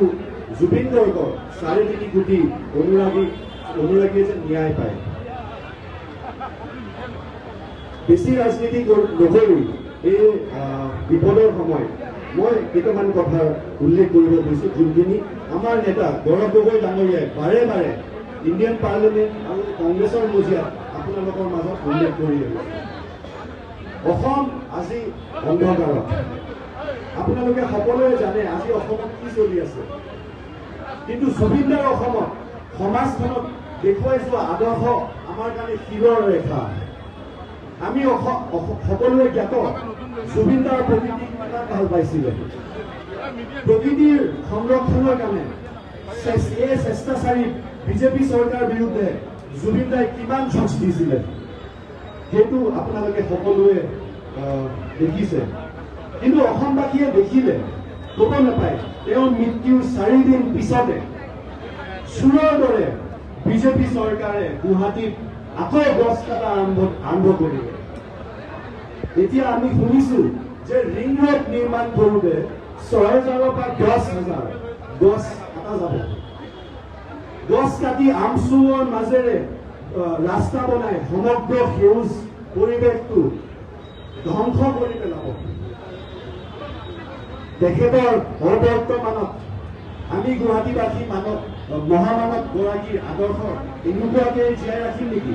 জুবিন গৰ্গৰ 3.5 কোটি অনুৰাগীয়ে যে ন্যায় পায় বেছি ৰাজনীতি নকৰি এই বিপদৰ সময় মই কেইটামান কথা উল্লেখ কৰিব গৈছোঁ যোনখিনি আমাৰ নেতা গৌৰৱ গগৈ ডাঙৰীয়াই বাৰে বাৰে ইণ্ডিয়ান পাৰ্লিমেণ্ট আৰু কংগ্ৰেছৰ মজিয়াত আপোনালোকৰ মাজত উল্লেখ কৰি আহিছে অসম আজি অন্ধকাৰত আপোনালোকে সকলোৱে জানে আজি অসমত কি চলি আছে কিন্তু জুবিনদাৰ অসমত সমাজখনত দেখুৱাই যোৱা আদৰ্শ আমাৰ কাৰণে শিৰৰ ৰেখা আমি সকলোৱে জ্ঞাত জুবিনদাৰ প্ৰকৃতি কিমান ভাল পাইছিলে প্ৰকৃতিৰ সংৰক্ষণৰ কাৰণে এই স্বেচ্ছাচাৰী বিজেপি চৰকাৰৰ বিৰুদ্ধে জুবিনদাই কিমান যুঁজ দিছিলে সেইটো আপোনালোকে সকলোৱে দেখিছে কিন্তু অসমবাসীয়ে দেখিলে ক'ব নাপায় তেওঁৰ মৃত্যুৰ 4 দিন পিছতে চোৰৰ দৰে বিজেপি চৰকাৰে গুৱাহাটীত আকৌ গছ কটা আৰম্ভ কৰিলে এতিয়া আমি শুনিছোঁ যে ৰিং ৰোড নিৰ্মাণ কৰোঁতে 6,000 পৰা 10,000 গছ কটা যাব গছ কাটি আমচুৰৰ মাজেৰে ৰাস্তা বনাই সমগ্ৰ সেউজ পৰিৱেশটো ধ্বংস কৰি পেলাব তেখেতৰ অবৰ্তমানত আমি গুৱাহাটীবাসী মহামানৱ গৰাকীৰ আদৰ্শ এনেকুৱাকৈ জীয়াই ৰাখিম নেকি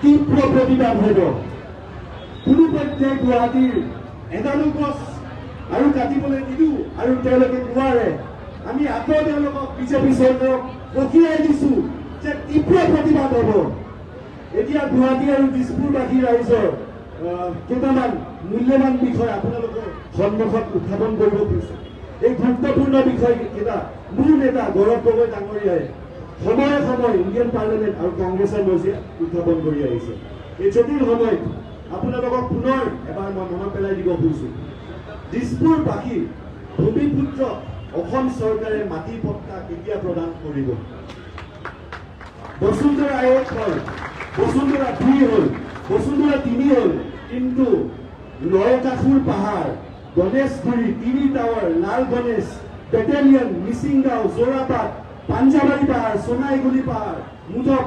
তীব্ৰ প্ৰতিবাদ হ'ব কোনো পধ্যে গুৱাহাটীৰ এডালো গছ আৰু কাটিবলৈ নিদিওঁ আৰু তেওঁলোকে নোৱাৰে আমি আকৌ তেওঁলোকক বিজেপি চৰকাৰক সকীয়াই দিছোঁ যে তীব্ৰ প্ৰতিবাদ হ'ব এতিয়া গুৱাহাটী আৰু দিছপুৰবাসী ৰাইজৰ কেইটামান মূল্যৱান বিষয় আপোনালোকৰ সন্মুখত উত্থাপন কৰিব খুজিছোঁ এই গুৰুত্বপূৰ্ণ বিষয়কেইটা মোৰ নেতা গৌৰৱ গগৈ ডাঙৰীয়াই সময়ে সময়ে ইণ্ডিয়ান পাৰ্লিমেণ্ট আৰু কংগ্ৰেছৰ মজিয়াত উত্থাপন কৰি আহিছে এই জটিল সময়ত আপোনালোকক পুনৰ এবাৰ মই মনত পেলাই দিব খুজিছোঁ দিছপুৰবাসী ভূমিপুত্ৰ অসম চৰকাৰে মাটি পট্টা কেতিয়া প্ৰদান কৰিব বসুন্ধৰা 1 হ'ল বসুন্ধৰা 2 হ'ল বসুন্ধৰা 3 হ'ল কিন্তু নৰকাসুৰ পাহাৰ গণেশগুৰি তিনি টাৱাৰ লাল গণেশ বেটেলিয়ন মিচিংগাঁও জোৰাপাট পাঞ্জাবাৰী পাহাৰ সোণাইগুৰি পাহাৰ মুঠৰ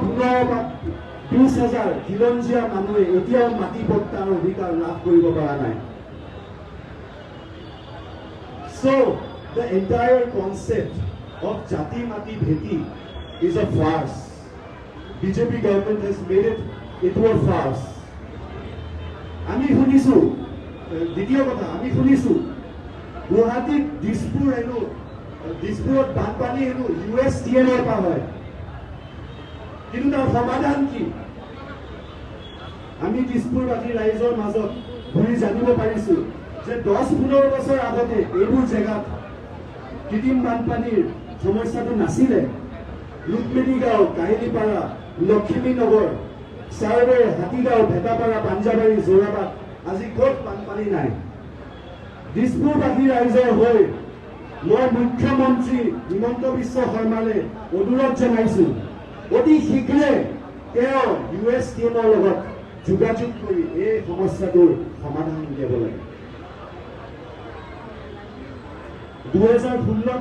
20,000 খিলঞ্জীয়া মানুহে এতিয়াও মাটি পট্টাৰ অধিকাৰ লাভ কৰিব পৰা নাই So the entire concept of Jati Mati Bheti is a farce. BJP government has made it into a farce. আমি শুনিছোঁ দ্বিতীয় কথা আমি শুনিছোঁ গুৱাহাটীত দিছপুৰত বানপানী হেনো USTNৰ পৰা হয় কিন্তু তাৰ সমাধান কি? আমি দিছপুৰবাসী ৰাইজৰ মাজত ঘূৰি জানিব পাৰিছো যে 10-15 বছৰ আগতে এইবোৰ জেগাত কৃত্ৰিম বানপানীৰ সমস্যাটো নাছিলে। লুকমেনি গাঁও, কাহিলীপাৰা, লক্ষ্মীনগৰ, চাৰ্বে, হাতীগাঁও, ভেটাপাৰা, পাঞ্জাবাৰী, যোৰাবাট, আজি ক'ত বানপানী নাই? দিছপুৰবাসী ৰাইজৰ হৈ মই মুখ্যমন্ত্ৰী হিমন্ত বিশ্ব শৰ্মালৈ অনুৰোধ জনাইছো, অতি শীঘ্ৰে তেওঁ USTMৰ লগত যোগাযোগ কৰি এই সমস্যাটোৰ সমাধান উলিয়াব লাগে। 2016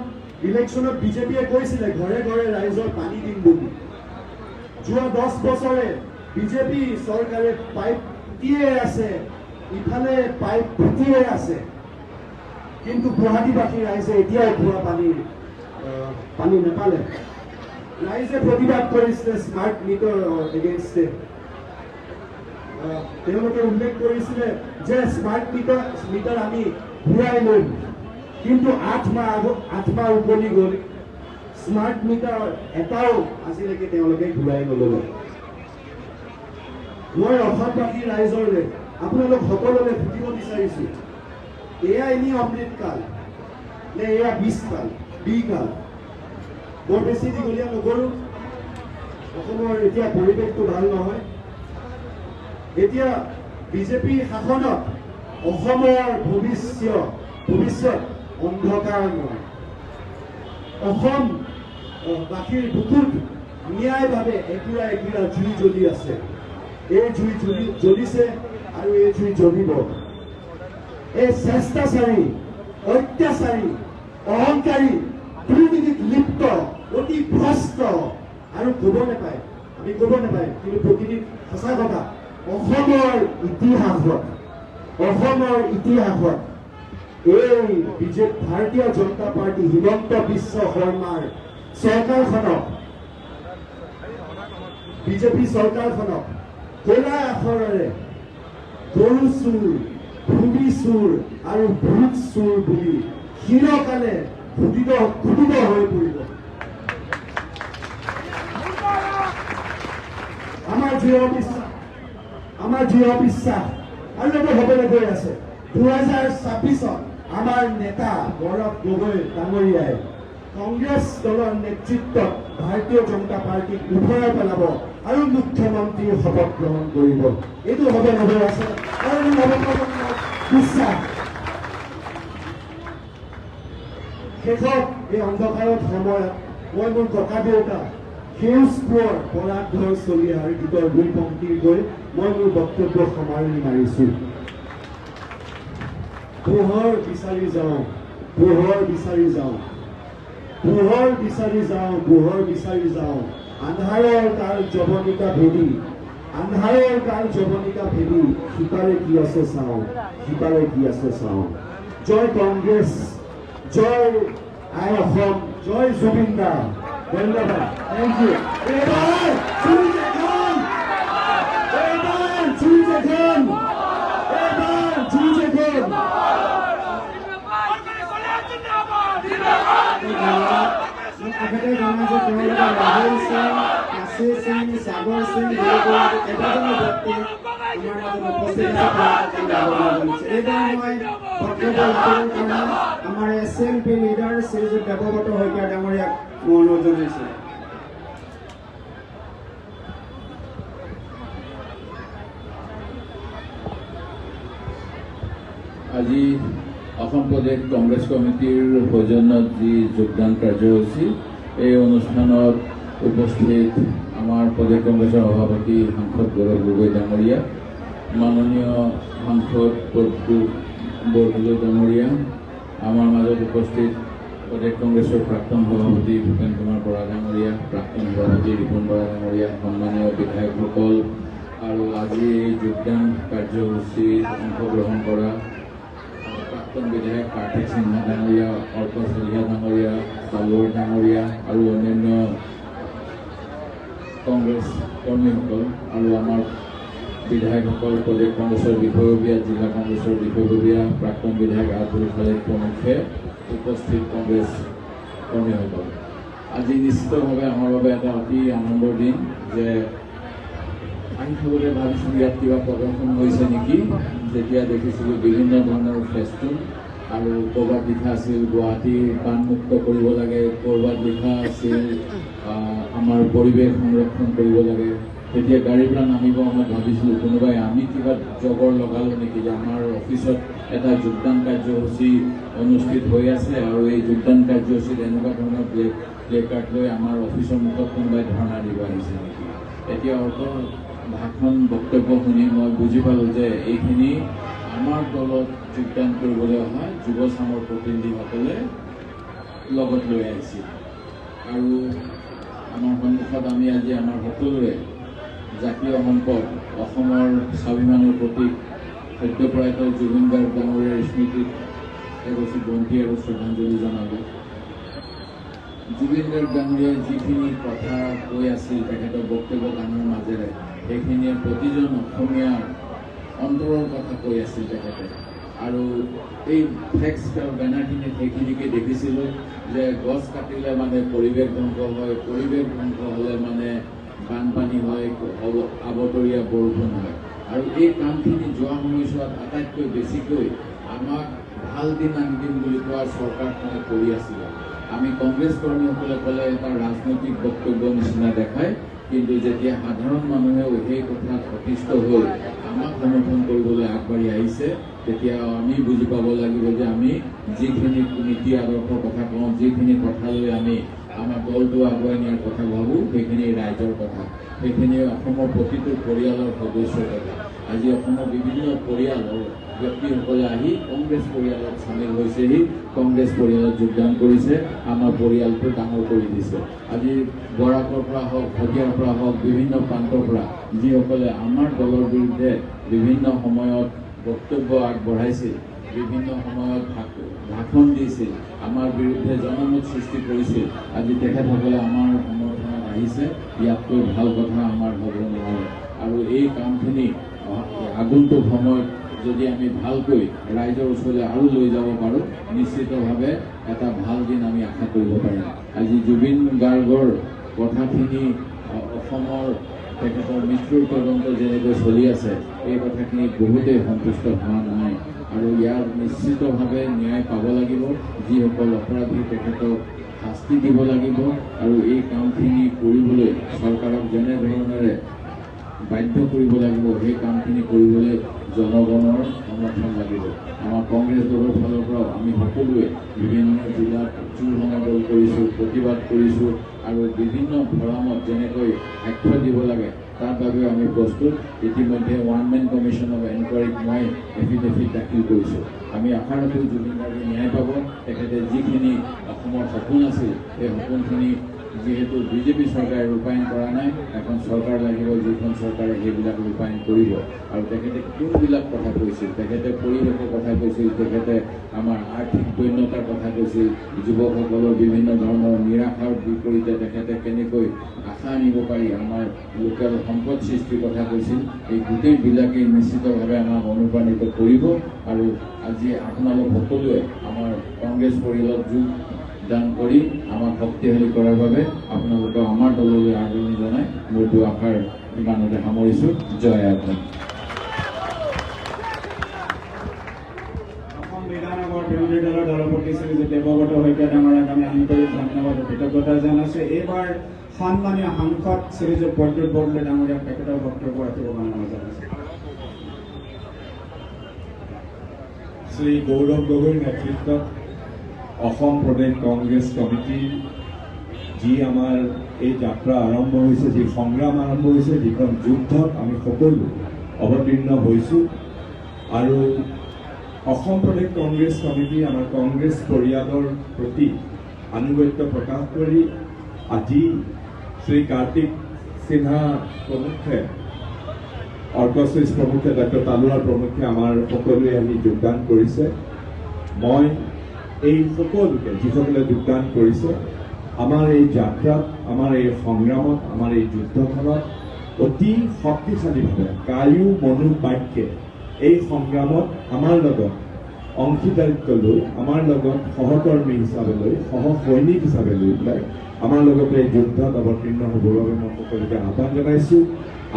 ইলেকশ্যনত বিজেপিয়ে কৈছিলে ঘৰে ঘৰে ৰাইজৰ পানী দিম বুলি। যোৱা 10 বছৰে বিজেপি চৰকাৰে পাইপ পুতিয়ে আছে, ইফালে পাইপ পুতিয়ে আছে, কিন্তু গুৱাহাটীবাসী ৰাইজে এতিয়াও খোৱা পানী নাপালে। ৰাইজে প্ৰতিবাদ কৰিছিলে স্মাৰ্ট মিটাৰ এগেইনষ্টে। তেওঁলোকে উল্লেখ কৰিছিলে যে স্মাৰ্ট মিটাৰ আমি ঘূৰাই ল'ম, কিন্তু 8 মাহ উকলি গ'ল, স্মাৰ্ট মিটাৰ এটাও আজিলৈকে তেওঁলোকে ঘূৰাই নল'লে। মই অসমবাসী ৰাইজৰে আপোনালোক সকলোৰে সুধিব বিচাৰিছো, এয়া এনেই অমৃতকাল নে এয়া বিকাল? বৰ বেছি দীঘলীয়া নকৰো, অসমৰ এতিয়া পৰিৱেশটো ভাল নহয়। এতিয়া বিজেপি শাসনত অসমৰ ভৱিষ্যত অন্ধকাৰময়। অসমবাসীৰ বুকুত ন্যায়ভাৱে একুৰা জুই জ্বলি আছে। এই জুই জ্বলিছে আৰু এই জুই জ্বলিব। এই চেষ্টাচাৰী, অত্যাচাৰী, অহংকাৰী, দুৰ্নীতিত লিপ্ত, অতি ভ্ৰষ্ট আৰু ক'ব নাপায়, আমি ক'ব নাপায়, কিন্তু প্ৰতিদিন সঁচা কথা, অসমৰ ইতিহাসত এই ভাৰতীয় জনতা পাৰ্টি হিমন্ত বিশ্ব শৰ্মাৰ চৰকাৰখনক, বিজেপি চৰকাৰখনক ক'লা আখৰেৰে গৰু চুৰ, ভূমি চুৰ আৰু ভোট চুৰ বুলি চিৰকালে ঘোষিত হৈ পৰিব। আমাৰ দৃঢ় বিশ্বাস আৰু এইটো হ'বলৈ গৈ আছে। 2026 আমাৰ নেতা গৌৰৱ গগৈ ডাঙৰীয়াই কংগ্ৰেছ দলৰ নেতৃত্বত ভাৰতীয় জনতা পাৰ্টিক উভৰাই পেলাব আৰু মুখ্যমন্ত্ৰীৰ শপত গ্ৰহণ কৰিব। এইটো হ'ব গৈ আছে আৰু নৱপ্ৰজন্মৰ বিশ্বাস। শেষত এই অন্ধকাৰত সময়ত মই মোৰ ককা দেউতা সেউজ কোঁৱৰ পৰাগ ঘৰ চলিহাৰ গীতৰ 2 পংক্তিৰ গৈ মই মোৰ বক্তব্য সামৰণি মাৰিছো। পোহৰ বিচাৰি যাওঁ, পোহৰ বিচাৰি যাওঁ, পোহৰ বিচাৰি যাওঁ, পোহৰ বিচাৰি যাওঁ, আন্ধাৰৰ কাল জৱনিকা ভেদি, আন্ধাৰৰ কাল জৱনিকা ভেদি, সিপাৰে কি আছে চাওঁ, সিপাৰে কি আছে চাওঁ। জয় কংগ্ৰেছ, জয় আই অসম, জয় জুবিন দা। ধন্যবাদ, থেংক ইউ। এইবাৰ জুই জেখন, এইবাৰ জুই জেখন, এইবাৰ জুই জেখন। আগতে জনা যে তেওঁলোকে ৰাহুল সিং, আশিষ সিং, সাগৰ সিং, কেইবাজনো ব্যক্তি আমাৰ মাজত উপস্থিত আছে। এইবাৰ মই বক্তব্য ৰাখিবৰ কাৰণে আমাৰ SLP লিডাৰ শ্ৰীযুত দেৱব্ৰত শইকীয়া ডাঙৰীয়াক মই অনুৰোধ জনাইছোঁ। আজি অসম প্ৰদেশ কংগ্ৰেছ কমিটিৰ সৌজন্যত যি যোগদান কাৰ্যসূচী, এই অনুষ্ঠানত উপস্থিত আমাৰ প্ৰদেশ কংগ্ৰেছৰ সভাপতি সাংসদ গৌৰৱ গগৈ ডাঙৰীয়া, মাননীয় সাংসদ প্ৰদ্যুৎ বৰদলৈ ডাঙৰীয়া, আমাৰ মাজত উপস্থিত প্ৰদেশ কংগ্ৰেছৰ প্ৰাক্তন সভাপতি ভূপেন কুমাৰ বৰা ডাঙৰীয়া, প্ৰাক্তন সভাপতি ৰিপুণ বৰা ডাঙৰীয়া, সন্মানীয় বিধায়কসকল আৰু আজি এই যোগদান কাৰ্যসূচীত অংশগ্ৰহণ কৰা প্ৰাক্তন বিধায়ক কাৰ্তিক সিনহা ডাঙৰীয়া, অৰ্ক চলিহা ডাঙৰীয়া, তালুৱাৰ ডাঙৰীয়া আৰু অন্যান্য কংগ্ৰেছ কৰ্মীসকল আৰু আমাৰ বিধায়কসকল, প্ৰদেশ কংগ্ৰেছৰ বিষয়ববীয়া, জিলা কংগ্ৰেছৰ বিষয়ববীয়া, প্ৰাক্তন বিধায়ক আব্দুল খালেদ প্ৰমুখ্যে উপস্থিত কংগ্ৰেছ কৰ্মীসকল। আজি নিশ্চিতভাৱে আমাৰ বাবে এটা অতি আনন্দৰ দিন যে আমি সকলোৱে ভাবিছোঁ ইয়াত কিবা প্ৰদৰ্শন হৈছে নেকি, যেতিয়া দেখিছিলোঁ বিভিন্ন ধৰণৰ ফেষ্টুন আৰু ক'ৰবাত লিখা আছিল গুৱাহাটী বানমুক্ত কৰিব লাগে, ক'ৰবাত লিখা আছিল আমাৰ পৰিৱেশ সংৰক্ষণ কৰিব লাগে। তেতিয়া গাড়ীৰ পৰা নামিব মই ভাবিছিলোঁ কোনোবাই আমি কিবা জগৰ লগালোঁ নেকি, যে আমাৰ অফিচত এটা যোগদান কাৰ্যসূচী অনুষ্ঠিত হৈ আছে আৰু এই যোগদান কাৰ্যসূচীত এনেকুৱা ধৰণৰ প্লে কাৰ্ড লৈ আমাৰ অফিচৰ মুখত কোনোবাই ধৰ্ণা দিব আহিছে নেকি। এতিয়া অৰ্থৰ ভাষণ বক্তব্য শুনি মই বুজি পালোঁ যে এইখিনি আমাৰ দলত যোগদান কৰিবলৈ অহা যুৱ চামৰ প্ৰতিনিধিসকলে লগত লৈ আহিছিল। আৰু আমাৰ সন্মুখত আমি আজি আমাৰ সকলোৰে জাতীয় সম্পদ অসমৰ স্বাভিমানৰ প্ৰতীক সদ্যপ্ৰয়াত জুবিন গাৰ্গ ডাঙৰীয়াৰ স্মৃতিত এগছি বন্তি আৰু শ্ৰদ্ধাঞ্জলি জনালোঁ। জুবিন গাৰ্গ ডাঙৰীয়াই যিখিনি কথা কৈ আছিল তেখেতৰ বক্তব্য গানৰ মাজেৰে, সেইখিনিয়ে প্ৰতিজন অসমীয়াৰ অন্তৰৰ কথা কৈ আছিল তেখেতে। আৰু এই ফ্লেক্স বেনাৰখিনিত সেইখিনিকে দেখিছিলোঁ যে গছ কাটিলে মানে পৰিৱেশ ধ্বংস হয়, পৰিৱেশ ধ্বংস হ'লে মানে বানপানী হয়, আবতৰীয়া বৰষুণ হয়। আৰু এই কামখিনি যোৱা সময়ছোৱাত আটাইতকৈ বেছিকৈ আমাক ভাল দিন আনিদিম বুলি কোৱা চৰকাৰখনে কৰি আছিলে। আমি কংগ্ৰেছ কৰ্মীসকলে ক'লে এটা ৰাজনৈতিক বক্তব্য নিচিনা দেখায়, কিন্তু যেতিয়া সাধাৰণ মানুহেও সেই কথাত অতিষ্ঠ হৈ আমাক সমৰ্থন কৰিবলৈ আগবাঢ়ি আহিছে, তেতিয়া আমি বুজি পাব লাগিব যে আমি যিখিনি নীতি আদৰ্শৰ কথা কওঁ, যিখিনি কথা লৈ আমি আমাৰ দলটো আগুৱাই নিয়াৰ কথা ভাবোঁ, সেইখিনি ৰাইজৰ কথা, সেইখিনি অসমৰ প্ৰতিটো পৰিয়ালৰ সদস্যৰ কথা। আজি অসমৰ বিভিন্ন পৰিয়ালৰ ব্যক্তিসকলে আহি কংগ্ৰেছ পৰিয়ালত চামিল হৈছেহি, কংগ্ৰেছ পৰিয়ালত যোগদান কৰিছে, আমাৰ পৰিয়ালটো ডাঙৰ কৰি দিছে। আজি বৰাকৰ পৰা হওক, ভটিয়াৰ পৰা হওক, বিভিন্ন প্ৰান্তৰ পৰা যিসকলে আমাৰ দলৰ বিৰুদ্ধে বিভিন্ন সময়ত বক্তব্য আগবঢ়াইছিল, বিভিন্ন সময়ত ভাষণ দিছিল, আমাৰ বিৰুদ্ধে জনমত সৃষ্টি কৰিছিল, আজি তেখেতসকলে আমাৰ সমৰ্থনত আহিছে। ইয়াতকৈ ভাল কথা আমাৰ হ'ব নোৱাৰে। আৰু এই কামখিনি আগন্তুক সময়ত যদি আমি ভালকৈ ৰাইজৰ ওচৰলৈ আৰু লৈ যাব পাৰোঁ, নিশ্চিতভাৱে এটা ভাল দিন আমি আশা কৰিব পাৰিম। আজি জুবিন গাৰ্গৰ কথাখিনি অসমৰ তেখেতৰ মৃত্যুৰ তদন্ত যেনেকৈ চলি আছে, এই কথাখিনি বহুতেই সন্তুষ্ট হোৱা নাই। আৰু ইয়াৰ নিশ্চিতভাৱে ন্যায় পাব লাগিব, যিসকল অপৰাধী তেখেতক শাস্তি দিব লাগিব। আৰু এই কামখিনি কৰিবলৈ চৰকাৰক যেনেধৰণেৰে বাধ্য কৰিব লাগিব, সেই কামখিনি কৰিবলৈ জনগণৰ সমৰ্থন লাগিব। আমাৰ কংগ্ৰেছ দলৰ ফালৰ পৰাও আমি সকলোৱে বিভিন্ন জিলাত জোৰ সমদল কৰিছোঁ, প্ৰতিবাদ কৰিছোঁ, আৰু বিভিন্ন ফৰামত যেনেকৈ সাক্ষ্য দিব লাগে তাৰ বাবেও আমি প্ৰস্তুত। ইতিমধ্যে ওৱান মেন কমিশ্যন অফ এনকুৱাৰীত মই এফিডেভিট দাখিল কৰিছোঁ। আমি আশা ৰাখোঁ জুবিন গাৰ্গে ন্যায় পাব। তেখেতে যিখিনি অসমৰ সপোন আছিল, সেই সপোনখিনি যিহেতু বিজেপি চৰকাৰে ৰূপায়ণ কৰা নাই, এখন চৰকাৰ লাগিব যিখন চৰকাৰে সেইবিলাক ৰূপায়ণ কৰিব। আৰু তেখেতে কোনবিলাক কথা কৈছিল, তেখেতে পৰিৱেশৰ কথা কৈছিল, তেখেতে আমাৰ আৰ্থিক দৈন্যতাৰ কথা কৈছিল, যুৱকসকলৰ বিভিন্ন ধৰণৰ নিৰাশাৰ বিপৰীতে তেখেতে কেনেকৈ আশা আনিব পাৰি আমাৰ লোকেল সম্পদ সৃষ্টিৰ কথা কৈছিল। এই গোটেইবিলাকেই নিশ্চিতভাৱে আমাক অনুপ্ৰাণিত কৰিব। আৰু আজি আপোনালোক সকলোৱে আমাৰ কংগ্ৰেছ পৰিয়ালত যোগদান কৰি আমাক শক্তিশালী কৰাৰ বাবে আপোনালোকক আমাৰ দললৈ আদৰণি জনাই মোৰ দুআষাৰ ইমানতে সামৰিছোঁ। জয় আদৰণ। অসম বিধানসভাৰ বিৰোধী দলৰ দলপতি শ্ৰী দেৱব্ৰত শইকীয়া ডাঙৰীয়াক আমি আন্তৰিক ধন্যবাদ কৃতজ্ঞতা জনাইছোঁ। এইবাৰ সন্মানীয় সাংসদ শ্ৰীযুত প্ৰদ্যুৎ বৰদলৈ ডাঙৰীয়াক তেখেতৰ বক্তব্য ৰাখিব অনুৰোধ জনাইছোঁ। শ্ৰী গৌৰৱ গগৈৰ নেতৃত্বত অসম প্ৰদেশ কংগ্ৰেছ কমিটিৰ যি আমাৰ এই যাত্ৰা আৰম্ভ হৈছে, যি সংগ্ৰাম আৰম্ভ হৈছে, যিখন যুদ্ধত আমি সকলো অৱতীৰ্ণ হৈছোঁ। আৰু অসম প্ৰদেশ কংগ্ৰেছ কমিটি আমাৰ কংগ্ৰেছ পৰিয়ালৰ প্ৰতি আনুগত্য প্ৰকাশ কৰি আজি শ্ৰী কাৰ্তিক সিনহা প্ৰমুখে, অৰ্কশ্ৰীষ প্ৰমুখে, ডক্টৰ তালুৱাৰ প্ৰমুখে আমাৰ সকলোৱে আহি যোগদান কৰিছে। মই এই সকলোকে যিসকলে যোগদান কৰিছে, আমাৰ এই যাত্ৰাত, আমাৰ এই সংগ্ৰামত, আমাৰ এই যুদ্ধখনত অতি শক্তিশালীভাৱে কায়ো মনো বাক্যে এই সংগ্ৰামত আমাৰ লগত অংশীদাৰিত্ব লৈ, আমাৰ লগত সহকৰ্মী হিচাপে লৈ, সহ সৈনিক হিচাপে লৈ পেলাই আমাৰ লগতে এই যুদ্ধত অৱতীৰ্ণ হ'বৰ বাবে মই সকলোকে আহ্বান জনাইছোঁ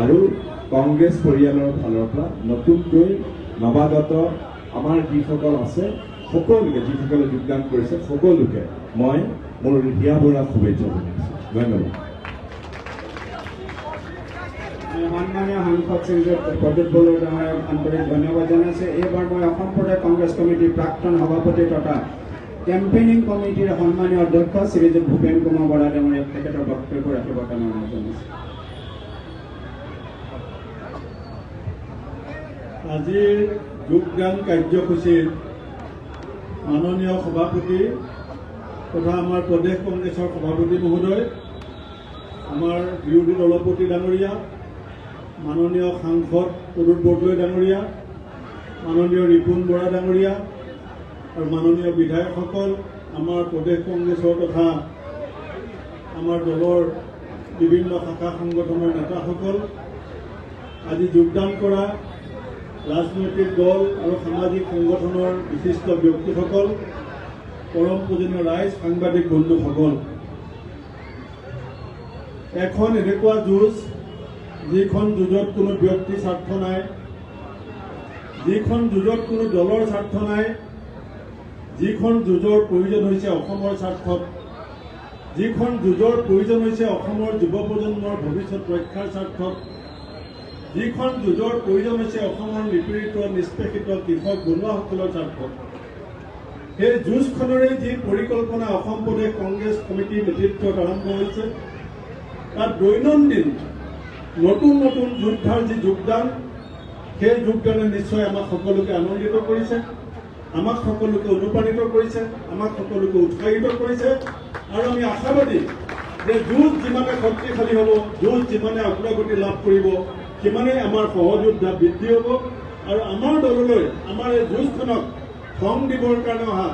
আৰু কংগ্ৰেছ পৰিয়ালৰ ফালৰ পৰা নতুনকৈ নৱাগত আমাৰ যিসকল আছে সকলোকে, যিসকলে যোগদান কৰিছে সকলোকে মই মোৰ হিয়া ভৰা শুভেচ্ছা জনাইছোঁ। ধন্যবাদ। সন্মানীয় সাংসদ শ্ৰীযুত প্ৰদ্যুৎ বড়োৰ ডাঙৰীয়াক আন্তৰিক ধন্যবাদ জনাইছে। এইবাৰ মই অসম প্ৰদেশ কংগ্ৰেছ কমিটিৰ প্ৰাক্তন সভাপতি তথা কেম্পেইনিং কমিটিৰ সন্মানীয় অধ্যক্ষ শ্ৰীযুত ভূপেন কুমাৰ বৰা ডাঙৰীয়াক তেখেতৰ বক্তব্য ৰাখিবৰ কাৰণে অনুৰোধ জনাইছোঁ। আজিৰ যোগদান কাৰ্যসূচীৰ মাননীয় সভাপতি তথা আমাৰ প্ৰদেশ কংগ্ৰেছৰ সভাপতি মহোদয়, আমাৰ বিৰোধী দলপতি ডাঙৰীয়া, মাননীয় সাংসদ প্ৰদ্যুৎ বৰদলৈ ডাঙৰীয়া, মাননীয় ৰিপুণ বৰা ডাঙৰীয়া আৰু মাননীয় বিধায়কসকল, আমাৰ প্ৰদেশ কংগ্ৰেছৰ তথা আমাৰ দলৰ বিভিন্ন শাখা সংগঠনৰ নেতাসকল, আজি যোগদান কৰা ৰাজনৈতিক দল আৰু সামাজিক সংগঠনৰ বিশিষ্ট ব্যক্তিসকল, পৰম পূজনীয় ৰাইজ, সাংবাদিক বন্ধুসকল, এখন এনেকুৱা যুঁজ যিখন যুঁজত কোনো ব্যক্তি স্বাৰ্থ নাই, যিখন যুঁজত কোনো দলৰ স্বাৰ্থ নাই, যিখন যুঁজৰ প্ৰয়োজন হৈছে অসমৰ স্বাৰ্থত, যিখন যুঁজৰ প্ৰয়োজন হৈছে অসমৰ যুৱ প্ৰজন্মৰ ভৱিষ্যত ৰক্ষাৰ স্বাৰ্থত, যিখন যুঁজৰ প্ৰয়োজন হৈছে অসমৰ নিপীড়িত নিষ্পেষিত কৃষক বনুৱাসকলৰ স্বাৰ্থত। সেই যুঁজখনৰে যি পৰিকল্পনা অসম প্ৰদেশ কংগ্ৰেছ কমিটিৰ নেতৃত্বত আৰম্ভ হৈছে, তাত দৈনন্দিন নতুন নতুন যোদ্ধাৰ যি যোগদান, সেই যোগদানে নিশ্চয় আমাক সকলোকে আনন্দিত কৰিছে, আমাক সকলোকে অনুপ্ৰাণিত কৰিছে, আমাক সকলোকে উৎসাহিত কৰিছে আৰু আমি আশাবাদী যে যুঁজ যিমানে শক্তিশালী হ'ব, যুঁজ যিমানে অগ্ৰগতি লাভ কৰিব, সিমানেই আমাৰ সহযোদ্ধা বৃদ্ধি হ'ব আৰু আমাৰ দললৈ, আমাৰ এই যুঁজখনক ধং দিবৰ কাৰণে অহা,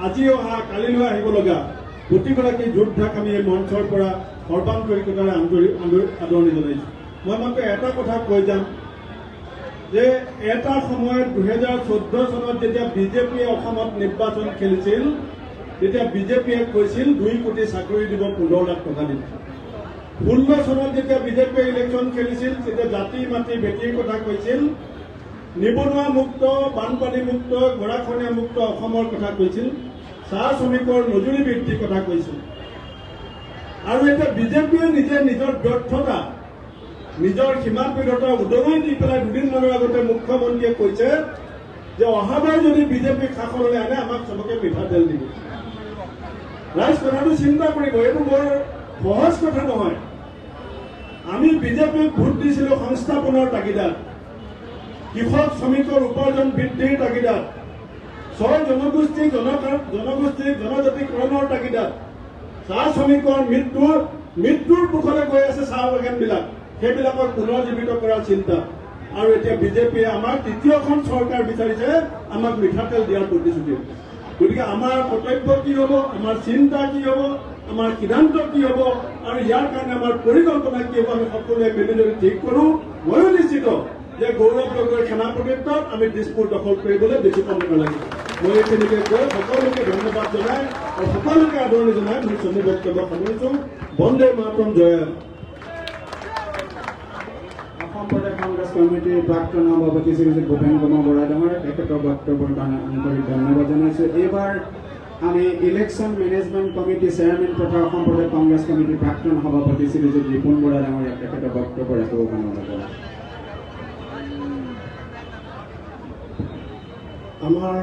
আজি অহা, কালিলৈ আহিব লগা প্ৰতিগৰাকী যোদ্ধাক আমি এই মঞ্চৰ পৰা সৰ্বান্তৰিকতাৰে আদৰণি জনাইছোঁ। মই মাত্ৰ এটা কথা কৈ যাম যে এটা সময়ত 2014 চনত যেতিয়া বিজেপিয়ে অসমত নিৰ্বাচন খেলিছিল, তেতিয়া বিজেপিয়ে কৈছিল 2 কোটি চাকৰি দিব, 15 লাখ টকা দিব। 16 চনত যেতিয়া বিজেপিয়ে ইলেকশ্যন খেলিছিল, তেতিয়া জাতি মাটি বেটিৰ কথা কৈছিল, নিবনুৱা মুক্ত, বানপানী মুক্ত, গৰাখহনীয়া মুক্ত অসমৰ কথা কৈছিল, চাহ শ্ৰমিকৰ মজুৰি বৃদ্ধিৰ কথা কৈছিল। আৰু এতিয়া বিজেপিয়ে নিজে নিজৰ ব্যৰ্থতা, নিজৰ সীমাবদ্ধতা উদঙাই দি পেলাই দুদিনমানৰ আগতে মুখ্যমন্ত্ৰীয়ে কৈছে যে অহাবাৰ যদি বিজেপি শাসনলৈ আনে আমাক চবকে মিঠাতেল দিব। ৰাইজ কথাটো চিন্তা কৰিব, এইটো বৰ সহজ কথা নহয়। আমি বিজেপিক ভোট দিছিলোঁ সংস্থাপনৰ তাগিদাত, কৃষক শ্ৰমিকৰ উপাৰ্জন বৃদ্ধিৰ তাগিদাত, স্ব জনগোষ্ঠীক জনজাতিকৰণৰ তাগিদাত, চাহ শ্ৰমিকৰ মৃত্যুৰ মুখলৈ গৈ আছে চাহ বাগানবিলাক, সেইবিলাকক পুনৰ্জীৱিত কৰাৰ চিন্তা। আৰু এতিয়া বিজেপিয়ে আমাক তৃতীয়খন চৰকাৰ বিচাৰিছে, আমাক মিঠাতেল দিয়াৰ প্ৰতিশ্ৰুতি। গতিকে আমাৰ কৰ্তব্য কি হ'ব, আমাৰ চিন্তা কি হ'ব, আমাৰ সিদ্ধান্ত কি হ'ব আৰু ইয়াৰ কাৰণে আমাৰ পৰিকল্পনা কি হ'ব, আমি সকলোৱে মিলি যদি ঠিক কৰোঁ, ময়ো নিশ্চিত যে গৌৰৱ গগৈৰ সেনাপতিত্বত আমি দিছপুৰ দখল কৰিবলৈ বেছি সময় নালাগিব। মই এইখিনিকে কৈ সকলোকে ধন্যবাদ জনাই আৰু সকলোকে আদৰণি জনাই মোৰ চমু বক্তব্য সামৰিছোঁ। বন্দে মাতৰম, জয়। অসম প্ৰদেশ কংগ্ৰেছ কমিটিৰ প্ৰাক্তন সভাপতি শ্ৰীযুত ভূপেন কুমাৰ বৰা ডাঙৰীয়াক তেখেতৰ বক্তব্যৰ কাৰণে আন্তৰিক ধন্যবাদ জনাইছোঁ। এইবাৰ আমি ইলেকশ্যন মেনেজমেণ্ট কমিটি চেয়াৰমেন তথা অসম প্ৰদেশ কংগ্ৰেছ কমিটিৰ প্ৰাক্তন সভাপতি শ্ৰীযুত ৰিপুণ বৰা ডাঙৰীয়াক তেখেতৰ বক্তব্য ৰাখিবৰ কাৰণে অনুৰোধ জনাইছোঁ। আমাৰ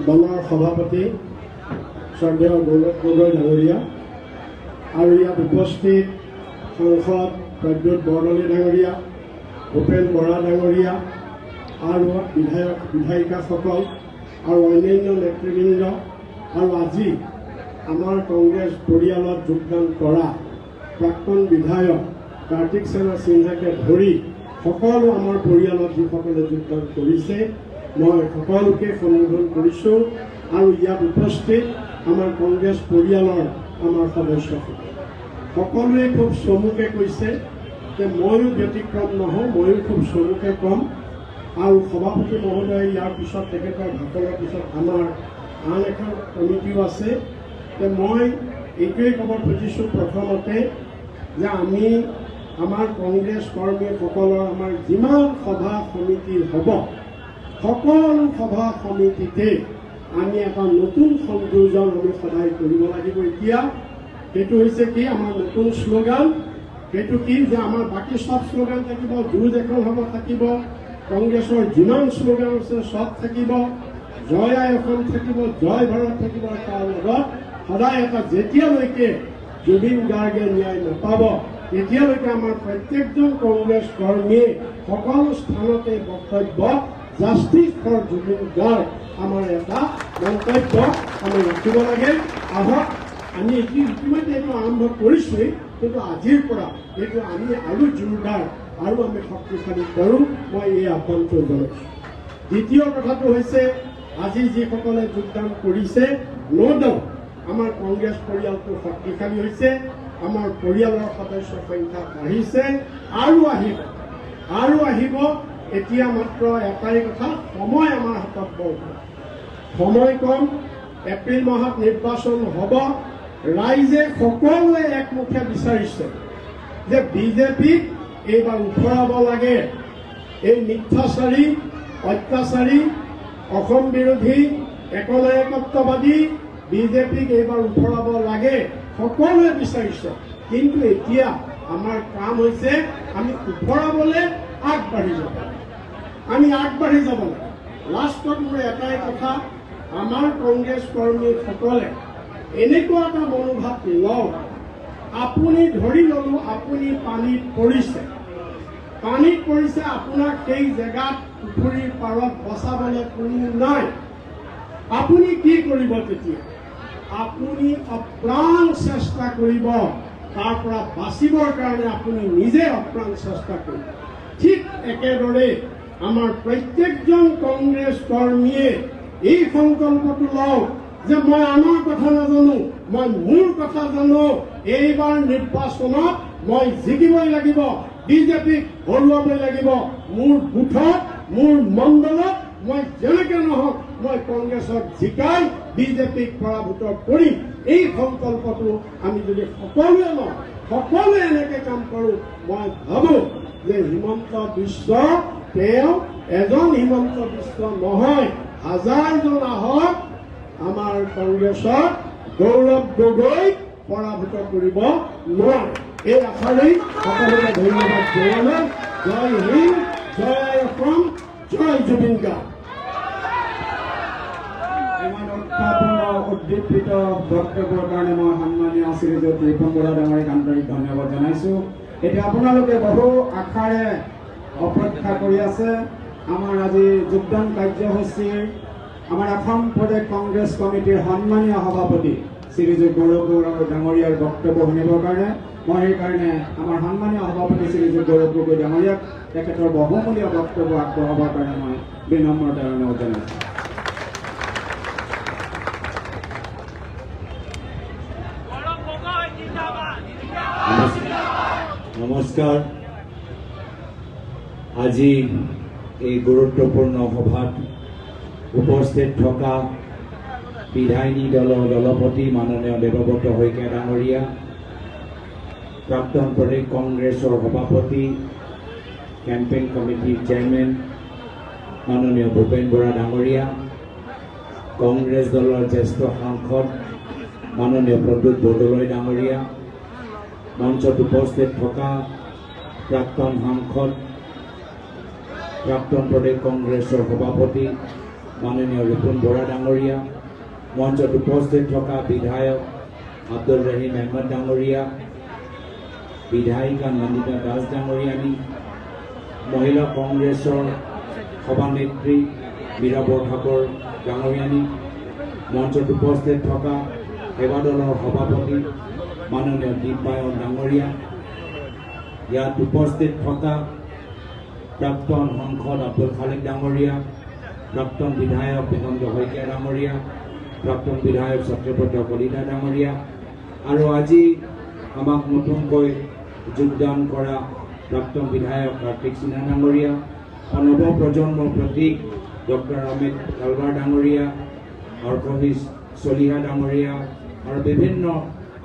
দলৰ সভাপতি শ্ৰদ্ধেয় গৌৰৱ গগৈ ডাঙৰীয়া আৰু ইয়াত উপস্থিত সাংসদ প্ৰদ্যুৎ বৰদলৈ ডাঙৰীয়া, ভূপেন বৰা ডাঙৰীয়া আৰু বিধায়িকাসকল আৰু অন্যান্য নেতৃবৃন্দ আৰু আজি আমাৰ কংগ্ৰেছ পৰিয়ালত যোগদান কৰা প্ৰাক্তন বিধায়ক কাৰ্তিক সেনা সিন্হাকে ধৰি সকলো আমাৰ পৰিয়ালত যিসকলে যোগদান কৰিছে, মই সকলোকে সম্বোধন কৰিছোঁ আৰু ইয়াত উপস্থিত আমাৰ কংগ্ৰেছ পৰিয়ালৰ আমাৰ সদস্যসকল সকলোৱে খুব চমুকে কৈছে যে ময়ো ব্যতিক্ৰম নহওঁ, ময়ো খুব চমুকে ক'ম। আৰু সভাপতি মহোদয়ে ইয়াৰ পিছত তেখেতৰ ভাষণৰ পিছত আমাৰ আন এখন কমিটিও আছে যে মই এইটোৱেই ক'ব খুজিছোঁ প্ৰথমতে যে আমি আমাৰ কংগ্ৰেছ কৰ্মীসকলৰ আমাৰ যিমান সভা সমিতি হ'ব সকলো সভা সমিতিতে আমি এটা নতুন সংযোজন আমি সদায় কৰিব লাগিব। এতিয়া সেইটো হৈছে কি আমাৰ নতুন শ্লোগান, সেইটো কি যে আমাৰ বাকী সব শ্লোগান থাকিব, যুঁজ এখন হ'ব থাকিব, কংগ্ৰেছৰ যিমান শ্লোগান আছে সব থাকিব, জয় আই অসম থাকিব, জয় ভাৰত থাকিব। তাৰ লগত সদায় এটা যেতিয়ালৈকে জুবিন গাৰ্গে ন্যায় নাপাব তেতিয়ালৈকে আমাৰ প্ৰত্যেকজন কংগ্ৰেছ কৰ্মীয়ে সকলো স্থানতে বক্তব্য জাষ্টিছ ফৰ জুবিন গাৰ্গ আমাৰ এটা মন্তব্য আমি ৰাখিব লাগে। আহক আমি ইতিমধ্যে এইটো আৰম্ভ কৰিছোৱেই, কিন্তু আজিৰ পৰা এইটো আমি আৰু জোৰদাৰ আৰু আমি শক্তিশালী কৰোঁ, মই এই আহ্বানটো জনাইছোঁ। দ্বিতীয় কথাটো হৈছে আজি যিসকলে যোগদান কৰিছে, ন' ডাউট আমাৰ কংগ্ৰেছ পৰিয়ালটো শক্তিশালী হৈছে, আমাৰ পৰিয়ালৰ সদস্যৰ সংখ্যা বাঢ়িছে আৰু আহিব। এতিয়া মাত্ৰ এটাই কথা, সময় আমাৰ হাতত বৰ সময় কম। এপ্ৰিল মাহত নিৰ্বাচন হ'ব। ৰাইজে সকলোৱে একমুখে বিচাৰিছে যে বিজেপিক এইবাৰ উফৰাব লাগে। এই মিথ্যাচাৰী, অত্যাচাৰী, অসম বিৰোধী, একনায়কত্ববাদী বিজেপিক এইবাৰ উফৰাব লাগে, সকলোৱে বিচাৰিছে। কিন্তু এতিয়া আমাৰ কাম হৈছে আমি উফৰাবলৈ আগবাঢ়ি যাব লাগে। লাষ্টত মোৰ এটাই কথা, আমাৰ কংগ্ৰেছ কৰ্মীসকলে এনেকুৱা এটা মনোভাৱ লওক, আপুনি ধৰি ল'লো আপুনি পানীত পৰিছে, আপোনাক সেই জেগাত পুখুৰীৰ পাৰত বচাবলৈ কোনো নাই। আপুনি কি কৰিব তেতিয়া? আপুনি অপ্ৰাণ চেষ্টা কৰিব তাৰ পৰা বাচিবৰ কাৰণে, আপুনি নিজে অপ্ৰাণ চেষ্টা কৰিব। ঠিক একেদৰে আমাৰ প্ৰত্যেকজন কংগ্ৰেছ কৰ্মীয়ে এই সংকল্পটো লওক যে মই আনৰ কথা নাজানো, মই মোৰ কথা জানো। এইবাৰ নিৰ্বাচনত মই জিকিবই লাগিব, বিজেপিক হৰুৱাবই লাগিব। মোৰ বুথত, মোৰ মণ্ডলত মই যেনেকে নহওক মই কংগ্ৰেছক জিকাই বিজেপিক পৰাভূত কৰিম। এই সংকল্পটো আমি যদি সকলোৱে লওঁ, সকলোৱে এনেকে কাম কৰোঁ, মই ভাবোঁ যে হিমন্ত বিশ্ব তেওঁ এজন হিমন্ত বিশ্ব নহয়, হাজাৰজন আহক আমাৰ কংগ্ৰেছৰ গৌৰৱ গগৈক পৰাভূত কৰিব নোৱাৰে। এই আশাৰেই সকলোকে ধন্যবাদ জনালোঁ। জয় হিন্দ, জয় আই অসম, জয় জুবিন গাৰ্গ। ইমান উৎসাহপূৰ্ণ উদ্দীপিত বক্তব্যৰ কাৰণে মই সন্মানীয় শ্ৰীযুত ৰিপুন বৰা ডাঙৰীক আন্তৰিক ধন্যবাদ জনাইছোঁ। এতিয়া আপোনালোকে বহু আশাৰে অপেক্ষা কৰি আছে আমাৰ আজি যোগদান কাৰ্যসূচীৰ আমাৰ অসম প্ৰদেশ কংগ্ৰেছ কমিটিৰ সন্মানীয় সভাপতি শ্ৰীযুত গৌৰৱ গগৈ ডাঙৰীয়াৰ বক্তব্য শুনিবৰ কাৰণে। মই সেইকাৰণে আমাৰ সন্মানীয় সভাপতি শ্ৰীযুত গৌৰৱ গগৈ ডাঙৰীয়াক তেখেতৰ বহুমূলীয়া বক্তব্য আগবঢ়াবৰ কাৰণে মই বিনম্ৰতা অনুৰোধ জনাইছোঁ। নমস্কাৰ। আজি এই গুৰুত্বপূৰ্ণ সভাত উপস্থিত থকা বিধায়িনী দলৰ দলপতি মাননীয় দেৱব্ৰত শইকীয়া ডাঙৰীয়া, প্ৰাক্তন প্ৰদেশ কংগ্ৰেছৰ সভাপতি, কেম্পেইন কমিটিৰ চেয়াৰমেন মাননীয় ভূপেন বৰা ডাঙৰীয়া, কংগ্ৰেছ দলৰ জ্যেষ্ঠ সাংসদ মাননীয় প্ৰদ্যুৎ বৰদলৈ ডাঙৰীয়া, মঞ্চত উপস্থিত থকা প্ৰাক্তন সাংসদ, প্ৰাক্তন প্ৰদেশ কংগ্ৰেছৰ সভাপতি মাননীয় ৰিপুন বৰা ডাঙৰীয়া, মঞ্চত উপস্থিত থকা বিধায়ক আব্দুল ৰহিম আহমেদ ডাঙৰীয়া, বিধায়িকা নন্দিতা দাস ডাঙৰীয়ানী, মহিলা কংগ্ৰেছৰ সভানেত্ৰী মীৰা বৰঠাকুৰ ডাঙৰীয়ানী, মঞ্চত উপস্থিত থকা সেৱা দলৰ সভাপতি মাননীয় দীপায়ন ডাঙৰীয়া, ইয়াত উপস্থিত থকা প্ৰাক্তন সাংসদ আব্দুল খালিক ডাঙৰীয়া, প্ৰাক্তন বিধায়ক বিনন্দ শইকীয়া ডাঙৰীয়া, প্ৰাক্তন বিধায়ক সত্যব্ৰত কলিতা ডাঙৰীয়া, আৰু আজি আমাক নতুনকৈ যোগদান কৰা প্ৰাক্তন বিধায়ক কাৰ্তিক সিনহা ডাঙৰীয়া, নৱ প্ৰজন্মৰ প্ৰতীক ডক্টৰ অমিত কালৱাৰ ডাঙৰীয়া, হৰপ্ৰভীষ চলিহা ডাঙৰীয়া, আৰু বিভিন্ন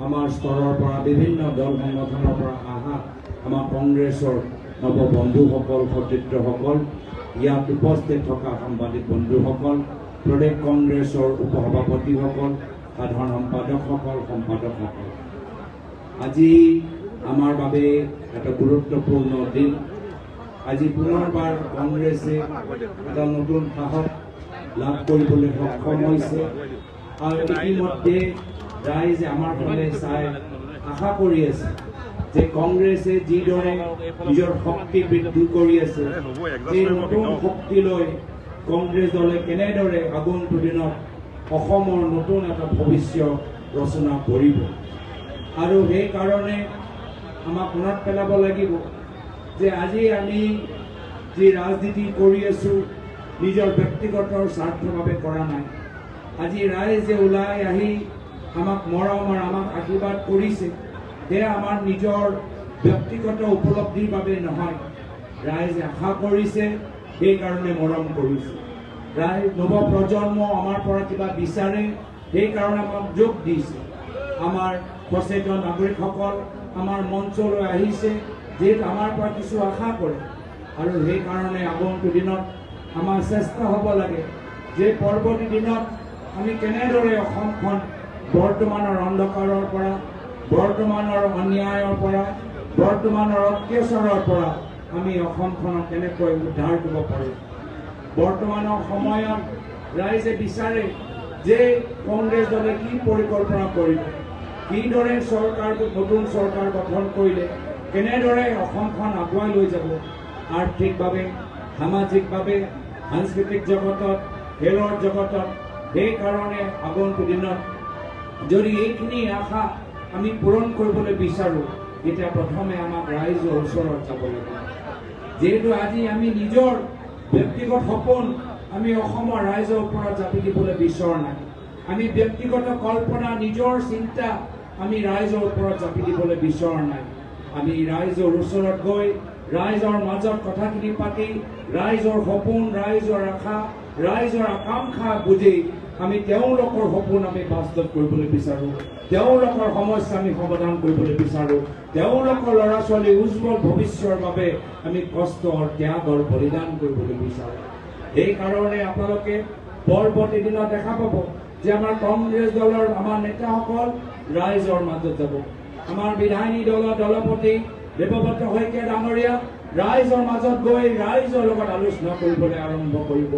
আমাৰ স্তৰৰ পৰা বিভিন্ন দল সংগঠনৰ পৰা অহা আমাৰ কংগ্ৰেছৰ নৱবন্ধুসকল সতীৰ্থসকল ইয়াত উপস্থিত থকা সাংবাদিক বন্ধুসকল প্ৰদেশ কংগ্ৰেছৰ উপসভাপতিসকল সাধাৰণ সম্পাদকসকল আজি আমাৰ বাবে এটা গুৰুত্বপূৰ্ণ দিন আজি পুনৰবাৰ কংগ্ৰেছে এটা নতুন সাহস লাভ কৰিবলৈ সক্ষম হৈছে আৰু ইতিমধ্যে ৰাইজে আমাৰ ফালে চাই আশা কৰি আছে যে কংগ্ৰেছে যিদৰে নিজৰ শক্তি বৃদ্ধি কৰি আছে সেই নতুন শক্তি লৈ কংগ্ৰেছ দলে কেনেদৰে আগন্তুক দিনত অসমৰ নতুন এটা ভৱিষ্যত ৰচনা কৰিব আৰু সেইকাৰণে আমাক মনত পেলাব লাগিব যে আজি আমি যি ৰাজনীতি কৰি আছোঁ নিজৰ ব্যক্তিগত স্বাৰ্থৰ বাবে কৰা নাই আজি ৰাইজে ওলাই আহি আমাক মৰম আৰু আমাক আশীৰ্বাদ কৰিছে সেয়া আমাৰ নিজৰ ব্যক্তিগত উপলব্ধিৰ বাবে নহয় ৰাইজে আশা কৰিছে সেইকাৰণে মৰম কৰিছে ৰাইজ নৱপ্ৰজন্ম আমাৰ পৰা কিবা বিচাৰে সেইকাৰণে আমাক যোগ দিছে আমাৰ সচেতন নাগৰিকসকল আমাৰ মঞ্চলৈ আহিছে যিহেতু আমাৰ পৰা কিছু আশা কৰে আৰু সেইকাৰণে আগন্তুক দিনত আমাৰ চেষ্টা হ'ব লাগে যে পৰৱৰ্তী দিনত আমি কেনেদৰে অসমখন বৰ্তমানৰ অন্ধকাৰৰ পৰা বৰ্তমানৰ অন্যায়ৰ পৰা বৰ্তমানৰ অত্যাচাৰৰ পৰা আমি অসমখনক কেনেকৈ উদ্ধাৰ কৰিব পাৰোঁ বৰ্তমানৰ সময়ত ৰাইজে বিচাৰে যে কংগ্ৰেছ দলে কি পৰিকল্পনা কৰিব কিদৰে নতুন চৰকাৰ গঠন কৰিলে কেনেদৰে অসমখন আগুৱাই লৈ যাব আৰ্থিকভাৱে সামাজিকভাৱে সাংস্কৃতিক জগতত খেলৰ জগতত সেইকাৰণে আগন্তুক দিনত যদি এইখিনি আশা আমি পূৰণ কৰিবলৈ বিচাৰোঁ তেতিয়া প্ৰথমে আমাক ৰাইজৰ ওচৰত যাব লাগিব যিহেতু আজি আমি নিজৰ ব্যক্তিগত সপোন আমি অসমৰ ৰাইজৰ ওপৰত জাপি দিবলৈ বিচৰা নাই আমি ব্যক্তিগত কল্পনা নিজৰ চিন্তা আমি ৰাইজৰ ওপৰত জাপি দিবলৈ বিচৰা নাই আমি ৰাইজৰ ওচৰত গৈ ৰাইজৰ মাজত কথাখিনি পাতি ৰাইজৰ সপোন ৰাইজৰ আশা ৰাইজৰ আকাংক্ষা বুজি আমি তেওঁলোকৰ সপোন আমি বাস্তৱ কৰিবলৈ বিচাৰোঁ তেওঁলোকৰ সমস্যা আমি সমাধান কৰিবলৈ বিচাৰোঁ তেওঁলোকৰ ল'ৰা ছোৱালীৰ উজ্জ্বল ভৱিষ্যতৰ বাবে আমি কষ্টৰ ত্যাগৰ বলিদান কৰিবলৈ বিচাৰোঁ সেইকাৰণে আপোনালোকে পৰৱৰ্তী দিনত দেখা পাব যে আমাৰ কংগ্ৰেছ দলৰ আমাৰ নেতাসকল ৰাইজৰ মাজত যাব আমাৰ বিধায়িনী দলৰ দলপতি দেৱব্ৰত শইকীয়া ডাঙৰীয়া ৰাইজৰ মাজত গৈ ৰাইজৰ লগত আলোচনা কৰিবলৈ আৰম্ভ কৰিব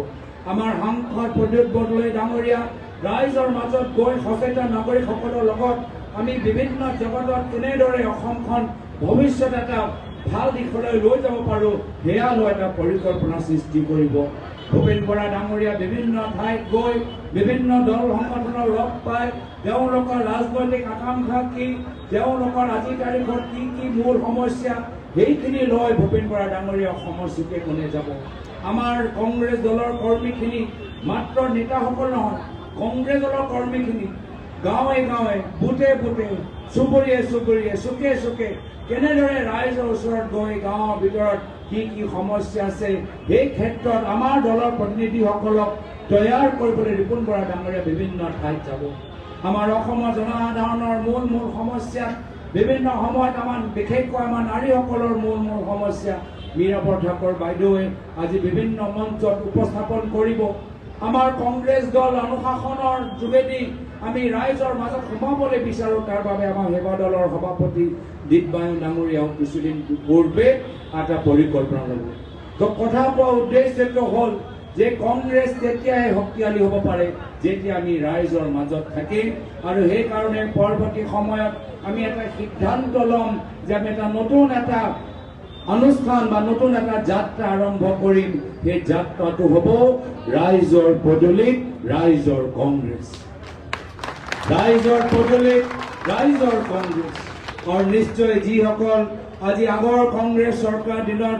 আমাৰ সাংসদ প্ৰদ্যুৎ বৰদলৈ ডাঙৰীয়া ৰাইজৰ মাজত গৈ সচেতন নাগৰিকসকলৰ লগত আমি বিভিন্ন জগতত কেনেদৰে অসমখন ভৱিষ্যত এটা ভাল দিশলৈ লৈ যাব পাৰোঁ সেয়া লৈ এটা পৰিকল্পনা সৃষ্টি কৰিব ভূপেন বৰা ডাঙৰীয়া বিভিন্ন ঠাইত গৈ বিভিন্ন দল সংগঠনৰ লগ পাই তেওঁলোকৰ ৰাজনৈতিক আকাংক্ষা কি তেওঁলোকৰ আজিৰ তাৰিখত কি মূল সমস্যা সেইখিনি লৈ ভূপেন বৰা ডাঙৰীয়া অসমৰ চুকে কোণে যাব আমাৰ কংগ্ৰেছ দলৰ কৰ্মীখিনি মাত্ৰ নেতাসকল নহয় কংগ্ৰেছ দলৰ কৰ্মীখিনি গাঁৱে গাঁৱে বুথে বুথে চুবুৰীয়ে চুবুৰীয়ে চুকে চুকে কেনেদৰে ৰাইজৰ ওচৰত গৈ গাঁৱৰ ভিতৰত কি সমস্যা আছে সেই ক্ষেত্ৰত আমাৰ দলৰ প্ৰতিনিধিসকলক তৈয়াৰ কৰিবলৈ ৰিপুণ বৰা ডাঙৰীয়া বিভিন্ন ঠাইত যাব আমাৰ অসমৰ জনসাধাৰণৰ মূল সমস্যা বিভিন্ন সময়ত আমাৰ বিশেষকৈ আমাৰ নাৰীসকলৰ মূল সমস্যা মীৰা বৰঠাকুৰ বাইদেৱে আজি বিভিন্ন মঞ্চত উপস্থাপন কৰিব আমাৰ কংগ্ৰেছ দল অনুশাসনৰ যোগেদি আমি ৰাইজৰ মাজত সোমাবলৈ বিচাৰোঁ তাৰ বাবে আমাৰ সেৱা দলৰ সভাপতি দীপবায়ু ডাঙৰীয়াও কিছুদিন পূৰ্বে এটা পৰিকল্পনা ল'ব তো কথা কোৱা উদ্দেশ্যটো হ'ল যে কংগ্ৰেছ তেতিয়াই শক্তিশালী হ'ব পাৰে যেতিয়া আমি ৰাইজৰ মাজত থাকিম আৰু সেইকাৰণে পৰৱৰ্তী সময়ত আমি এটা সিদ্ধান্ত ল'ম যে আমি এটা নতুন এটা অনুষ্ঠান বা নতুন এটা যাত্ৰা আৰম্ভ কৰিম সেই যাত্ৰাটো হ'ব ৰাইজৰ পদূলিত ৰাইজৰ কংগ্ৰেছ ৰাইজৰ পদূলিত ৰাইজৰ কংগ্ৰেছ আৰু নিশ্চয় যিসকল আজি আগৰ কংগ্ৰেছ চৰকাৰ দিনত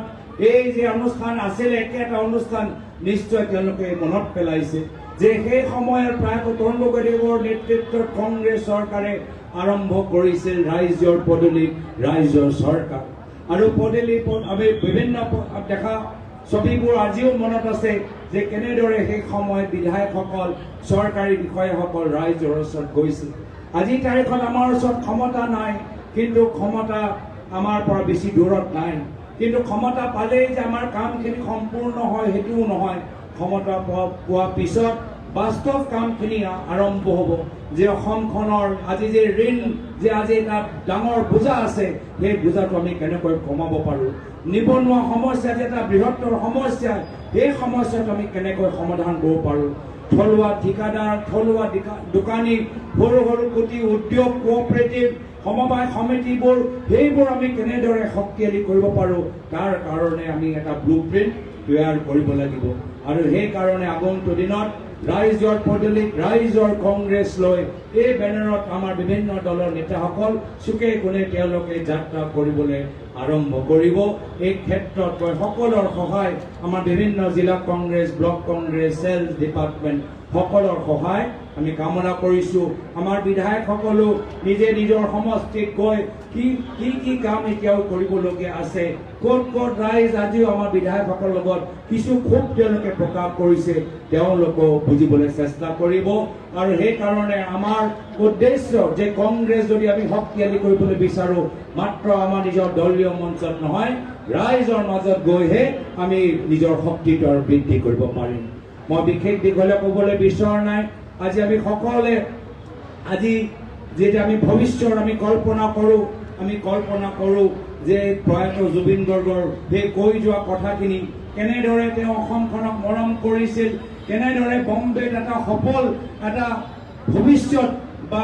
এই যে অনুষ্ঠান আছিলে একেটা অনুষ্ঠান নিশ্চয় তেওঁলোকে মনত পেলাইছে যে সেই সময়ৰ প্ৰায় তৰুণ গগৈদেৱৰ নেতৃত্বত কংগ্ৰেছ চৰকাৰে আৰম্ভ কৰিছিল ৰাইজৰ পদূলিত ৰাইজৰ চৰকাৰ আৰু পদূলি আমি বিভিন্ন দেখা ছবিবোৰ আজিও মনত আছে যে কেনেদৰে সেই সময়ত বিধায়কসকল চৰকাৰী বিষয়াসকল ৰাইজৰ ওচৰত গৈছিল আজি তাৰিখত আমাৰ ওচৰত ক্ষমতা নাই, কিন্তু ক্ষমতা আমাৰ পৰা বেছি দূৰত নাই। কিন্তু ক্ষমতা পালেই যে আমাৰ কামখিনি সম্পূৰ্ণ হয় সেইটোও নহয়। ক্ষমতা পোৱাৰ পিছত বাস্তৱ কামখিনি আৰম্ভ হ'ব। যে অসমখনৰ আজি যে ঋণ, যে আজি এটা ডাঙৰ বোজা আছে, সেই বোজাটো আমি কেনেকৈ কমাব পাৰোঁ। নিবনুৱা সমস্যা যে এটা বৃহত্তৰ সমস্যা, সেই সমস্যাটো আমি কেনেকৈ সমাধান কৰিব পাৰোঁ। থলুৱা ঠিকাদাৰ, থলুৱা দোকানী, সৰু সৰু কুটিৰ উদ্যোগ, কোঅপাৰেটিভ সমবায় সমিতিবোৰ, সেইবোৰ আমি কেনেদৰে শক্তিশালী কৰিব পাৰোঁ, তাৰ কাৰণে আমি এটা ব্লুপ্ৰিণ্ট তৈয়াৰ কৰিব লাগিব। আৰু সেইকাৰণে আগন্তুক দিনত ৰাইজৰ পদূলিত ৰাইজৰ কংগ্ৰেছ লৈ এই বেনাৰত আমাৰ বিভিন্ন দলৰ নেতাসকল চুকে কোণে তেওঁলোকে যাত্ৰা কৰিবলৈ আৰম্ভ কৰিব। এই ক্ষেত্ৰত সকলৰ সহায়, আমাৰ বিভিন্ন জিলা Congress, block Congress, cells department সকলৰ সহায় আমি কামনা কৰিছোঁ। আমাৰ বিধায়কসকলো নিজে নিজৰ সমষ্টিত গৈ কি কাম এতিয়াও কৰিবলগীয়া আছে, ক'ত ক'ত ৰাইজ আজিও আমাৰ বিধায়কসকলৰ লগত কিছু ক্ষোভ তেওঁলোকে প্ৰকাশ কৰিছে, তেওঁলোকেও বুজিবলৈ চেষ্টা কৰিব। আৰু সেইকাৰণে আমাৰ উদ্দেশ্য যে কংগ্ৰেছ যদি আমি শক্তিশালী কৰিবলৈ বিচাৰোঁ, মাত্ৰ আমাৰ নিজৰ দলীয় মঞ্চত নহয়, ৰাইজৰ মাজত গৈহে আমি নিজৰ শক্তিটো আৰু বৃদ্ধি কৰিব পাৰিম। মই বিশেষ দীঘলে ক'বলৈ বিচৰা নাই। আজি আমি সকলোৱে আজি যেতিয়া আমি ভৱিষ্যত আমি কল্পনা কৰোঁ যে প্ৰয়াত জুবিন গাৰ্গৰ সেই কৈ যোৱা কথাখিনি, কেনেদৰে তেওঁ অসমখনক মৰম কৰিছিল, কেনেদৰে বম্বেত এটা সফল এটা ভৱিষ্যত বা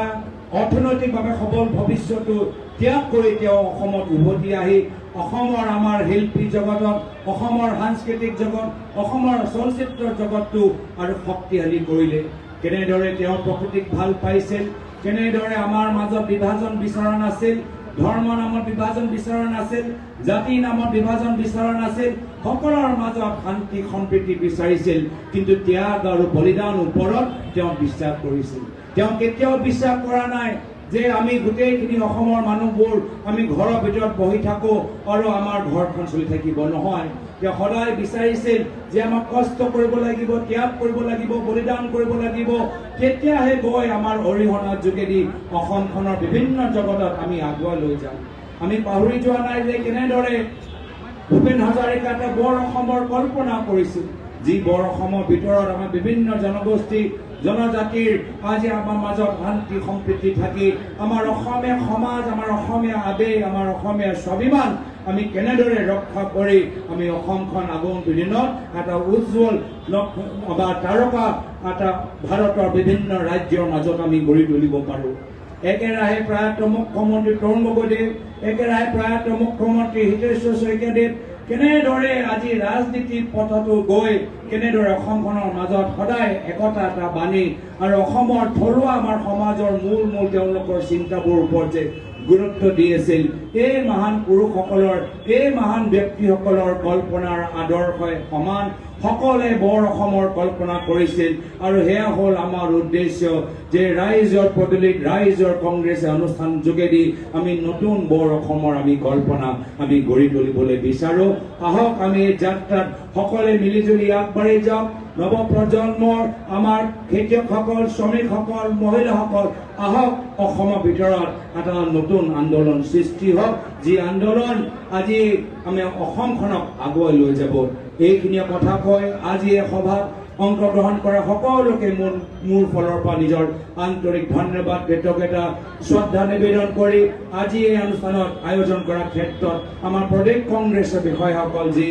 অৰ্থনৈতিকভাৱে সবল ভৱিষ্যতটো ত্যাগ কৰি তেওঁ অসমত উভতি আহি অসমৰ আমাৰ শিল্পী জগতত, অসমৰ সাংস্কৃতিক জগত, অসমৰ চলচ্চিত্ৰ জগতটো আৰু শক্তিশালী কৰিলে। কেনেদৰে তেওঁ প্ৰকৃতিক ভাল পাইছিল, কেনেদৰে আমাৰ মাজত বিভাজন বিচৰা নাছিল, ধৰ্ম নামত বিভাজন বিচৰা নাছিল, জাতি নামত বিভাজন বিচৰা নাছিল, সকলৰ মাজত শান্তি সম্প্ৰীতি বিচাৰিছিল। কিন্তু ত্যাগ আৰু বলিদান ওপৰত তেওঁ বিশ্বাস কৰিছিল। তেওঁ কেতিয়াও বিশ্বাস কৰা নাই যে আমি গোটেইখিনি অসমৰ মানুহবোৰ আমি ঘৰৰ ভিতৰত বহি থাকোঁ আৰু আমাৰ ঘৰখন চলি থাকিব। নহয়, তেওঁ সদায় বিচাৰিছিল যে আমাক কষ্ট কৰিব লাগিব, ত্যাগ কৰিব লাগিব, বলিদান কৰিব লাগিব, তেতিয়াহে গৈ আমাৰ অৰিহণাৰ যোগেদি অসমখনৰ বিভিন্ন জগতত আমি আগুৱাই লৈ যাম। আমি পাহৰি যোৱা নাই যে কেনেদৰে ভূপেন হাজৰিকা এটা বৰ অসমৰ কল্পনা কৰিছিল, যি বৰ অসমৰ ভিতৰত আমাৰ বিভিন্ন জনগোষ্ঠী জনজাতিৰ আজি আমাৰ মাজত শান্তি সম্প্ৰীতি থাকি আমাৰ অসমীয়া সমাজ, আমাৰ অসমীয়া আবেগ, আমাৰ অসমীয়া স্বাভিমান আমি কেনেদৰে ৰক্ষা কৰি আমি অসমখন আগন্তুক দিনত এটা উজ্জ্বল বা তাৰকা এটা ভাৰতৰ বিভিন্ন ৰাজ্যৰ মাজত আমি গঢ়ি তুলিব পাৰোঁ। একেৰাহে প্ৰয়াত মুখ্যমন্ত্ৰী তৰুণ গগৈদেৱ, একেৰাহে প্ৰয়াত মুখ্যমন্ত্ৰী হিতেশ্বৰ শইকীয়াদেৱ কেনেদৰে আজি ৰাজনীতিৰ পথতো গৈ কেনেদৰে অসমখনৰ মাজত সদায় একতা এটা বান্ধি আৰু অসমৰ থলুৱা আমাৰ সমাজৰ মূল তেওঁলোকৰ চিন্তাবোৰৰ ওপৰত যে গুৰুত্ব দি আছিল, এই মহান পুৰুষসকলৰ, এই মহান ব্যক্তিসকলৰ কল্পনাৰ আদৰ্শই সমান সকলে বৰ অসমৰ কল্পনা কৰিছিল। আৰু সেয়া হ'ল আমাৰ উদ্দেশ্য যে ৰাইজৰ পদূলিত ৰাইজৰ কংগ্ৰেছে অনুষ্ঠান যোগেদি আমি নতুন বৰ অসমৰ আমি কল্পনা আমি গঢ়ি তুলিবলৈ বিচাৰোঁ। আহক আমি এই যাত্ৰাত সকলে মিলিজুলি আগবাঢ়ি যাওক। নৱপ্ৰজন্মৰ আমাৰ খেতিয়কসকল, শ্ৰমিকসকল, মহিলাসকল আহক, অসমৰ ভিতৰত এটা নতুন আন্দোলন সৃষ্টি হওক, যি আন্দোলন আজি আমি অসমখনক আগুৱাই লৈ যাব। এইখিনিয়ে কথা কৈ আজি এই সভাত অংশগ্ৰহণ কৰা সকলোকে মোৰ ফালৰ পৰা নিজৰ আন্তৰিক ধন্যবাদ, কৃতজ্ঞতা, শ্ৰদ্ধা নিবেদন কৰি আজি এই অনুষ্ঠানত আয়োজন কৰাৰ ক্ষেত্ৰত আমাৰ প্ৰদেশ কংগ্ৰেছৰ বিষয়াসকল যি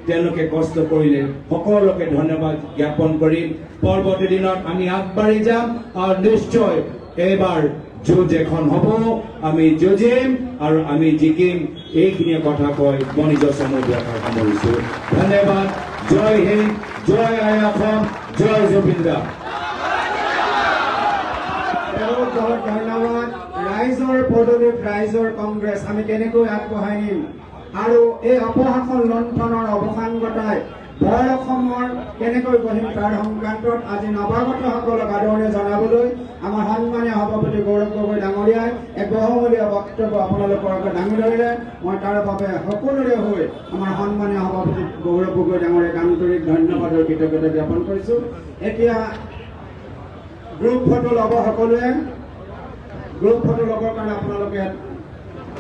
তেওঁলোকে কষ্ট কৰিলে সকলোকে ধন্যবাদ জ্ঞাপন কৰি পৰৱৰ্তী দিনত আমি আগবাঢ়ি যাম আৰু নিশ্চয় এইবাৰ যুঁজ এখন হ'ব, আমি যুঁজিম আৰু আমি জিকিম। এইখিনিয়ে কথা কৈ মই নিজৰ চমু দিয়াৰ সামৰিছোঁ। ধন্যবাদ। জয় হিন্দ, জয় আই অসম, জয় জুবিন দা। ধন্যবাদ। ৰাইজৰ পদবীত ৰাইজৰ কংগ্ৰেছ আমি কেনেকৈ আগবঢ়াই নিম আৰু এই অপশাসন লণ্ঠনৰ অৱসান ঘটাই বৰ অসমৰ কেনেকৈ গঢ়িম তাৰ সংক্ৰান্তত আজি নৱাগতসকলক আদৰণি জনাবলৈ আমাৰ সন্মানীয় সভাপতি গৌৰৱ গগৈ ডাঙৰীয়াই এক বহুমূলীয়া বক্তব্য আপোনালোকৰ আগত দাঙি ধৰিলে। মই তাৰ বাবে সকলোৰে হৈ আমাৰ সন্মানীয় সভাপতি গৌৰৱ গগৈ ডাঙৰীয়াক আন্তৰিক ধন্যবাদ আৰু কৃতজ্ঞতা জ্ঞাপন কৰিছোঁ। এতিয়া গ্ৰুপ ফটো ল'ব সকলোৱে। গ্ৰুপ ফটো ল'বৰ কাৰণে আপোনালোকে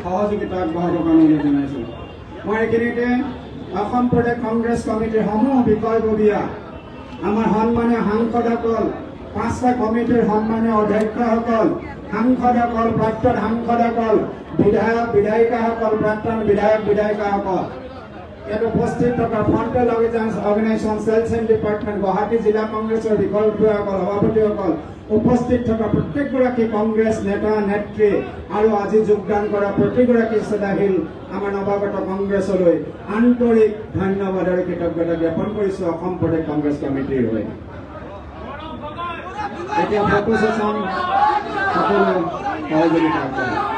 সহযোগিতা আগবঢ়াবৰ কাৰণে অনুৰোধ জনাইছোঁ। মই এইখিনিতে অসম প্ৰদেশ কংগ্ৰেছ কমিটিৰ সমূহ বিষয়ববীয়া আমাৰ সন্মানীয় সাংসদসকল, 5টা কমিটিৰ সন্মানীয় অধ্যক্ষসকল, সাংসদসকল, প্ৰাক্তন সাংসদসকল, বিধায়ক বিধায়িকাসকল, প্ৰাক্তন বিধায়ক বিধায়িকাসকল, ইয়াত উপস্থিত থকা frontal organisation cells and department, Guwahati জিলা কংগ্ৰেছৰ বিষয়ববীয়াসকল, সভাপতিসকল, উপস্থিত থকা প্ৰত্যেকগৰাকী কংগ্ৰেছ নেতা নেত্ৰী আৰু আজি যোগদান কৰা প্ৰতিগৰাকী শ্ৰদ্ধাশীল আমাৰ নৱাগত কংগ্ৰেছলৈ আন্তৰিক ধন্যবাদ আৰু কৃতজ্ঞতা জ্ঞাপন কৰিছোঁ অসম প্ৰদেশ কংগ্ৰেছ কমিটিৰ হৈ। এতিয়া ফটো ছেশ্যন সকলো সহযোগিতা আগবঢ়ায়।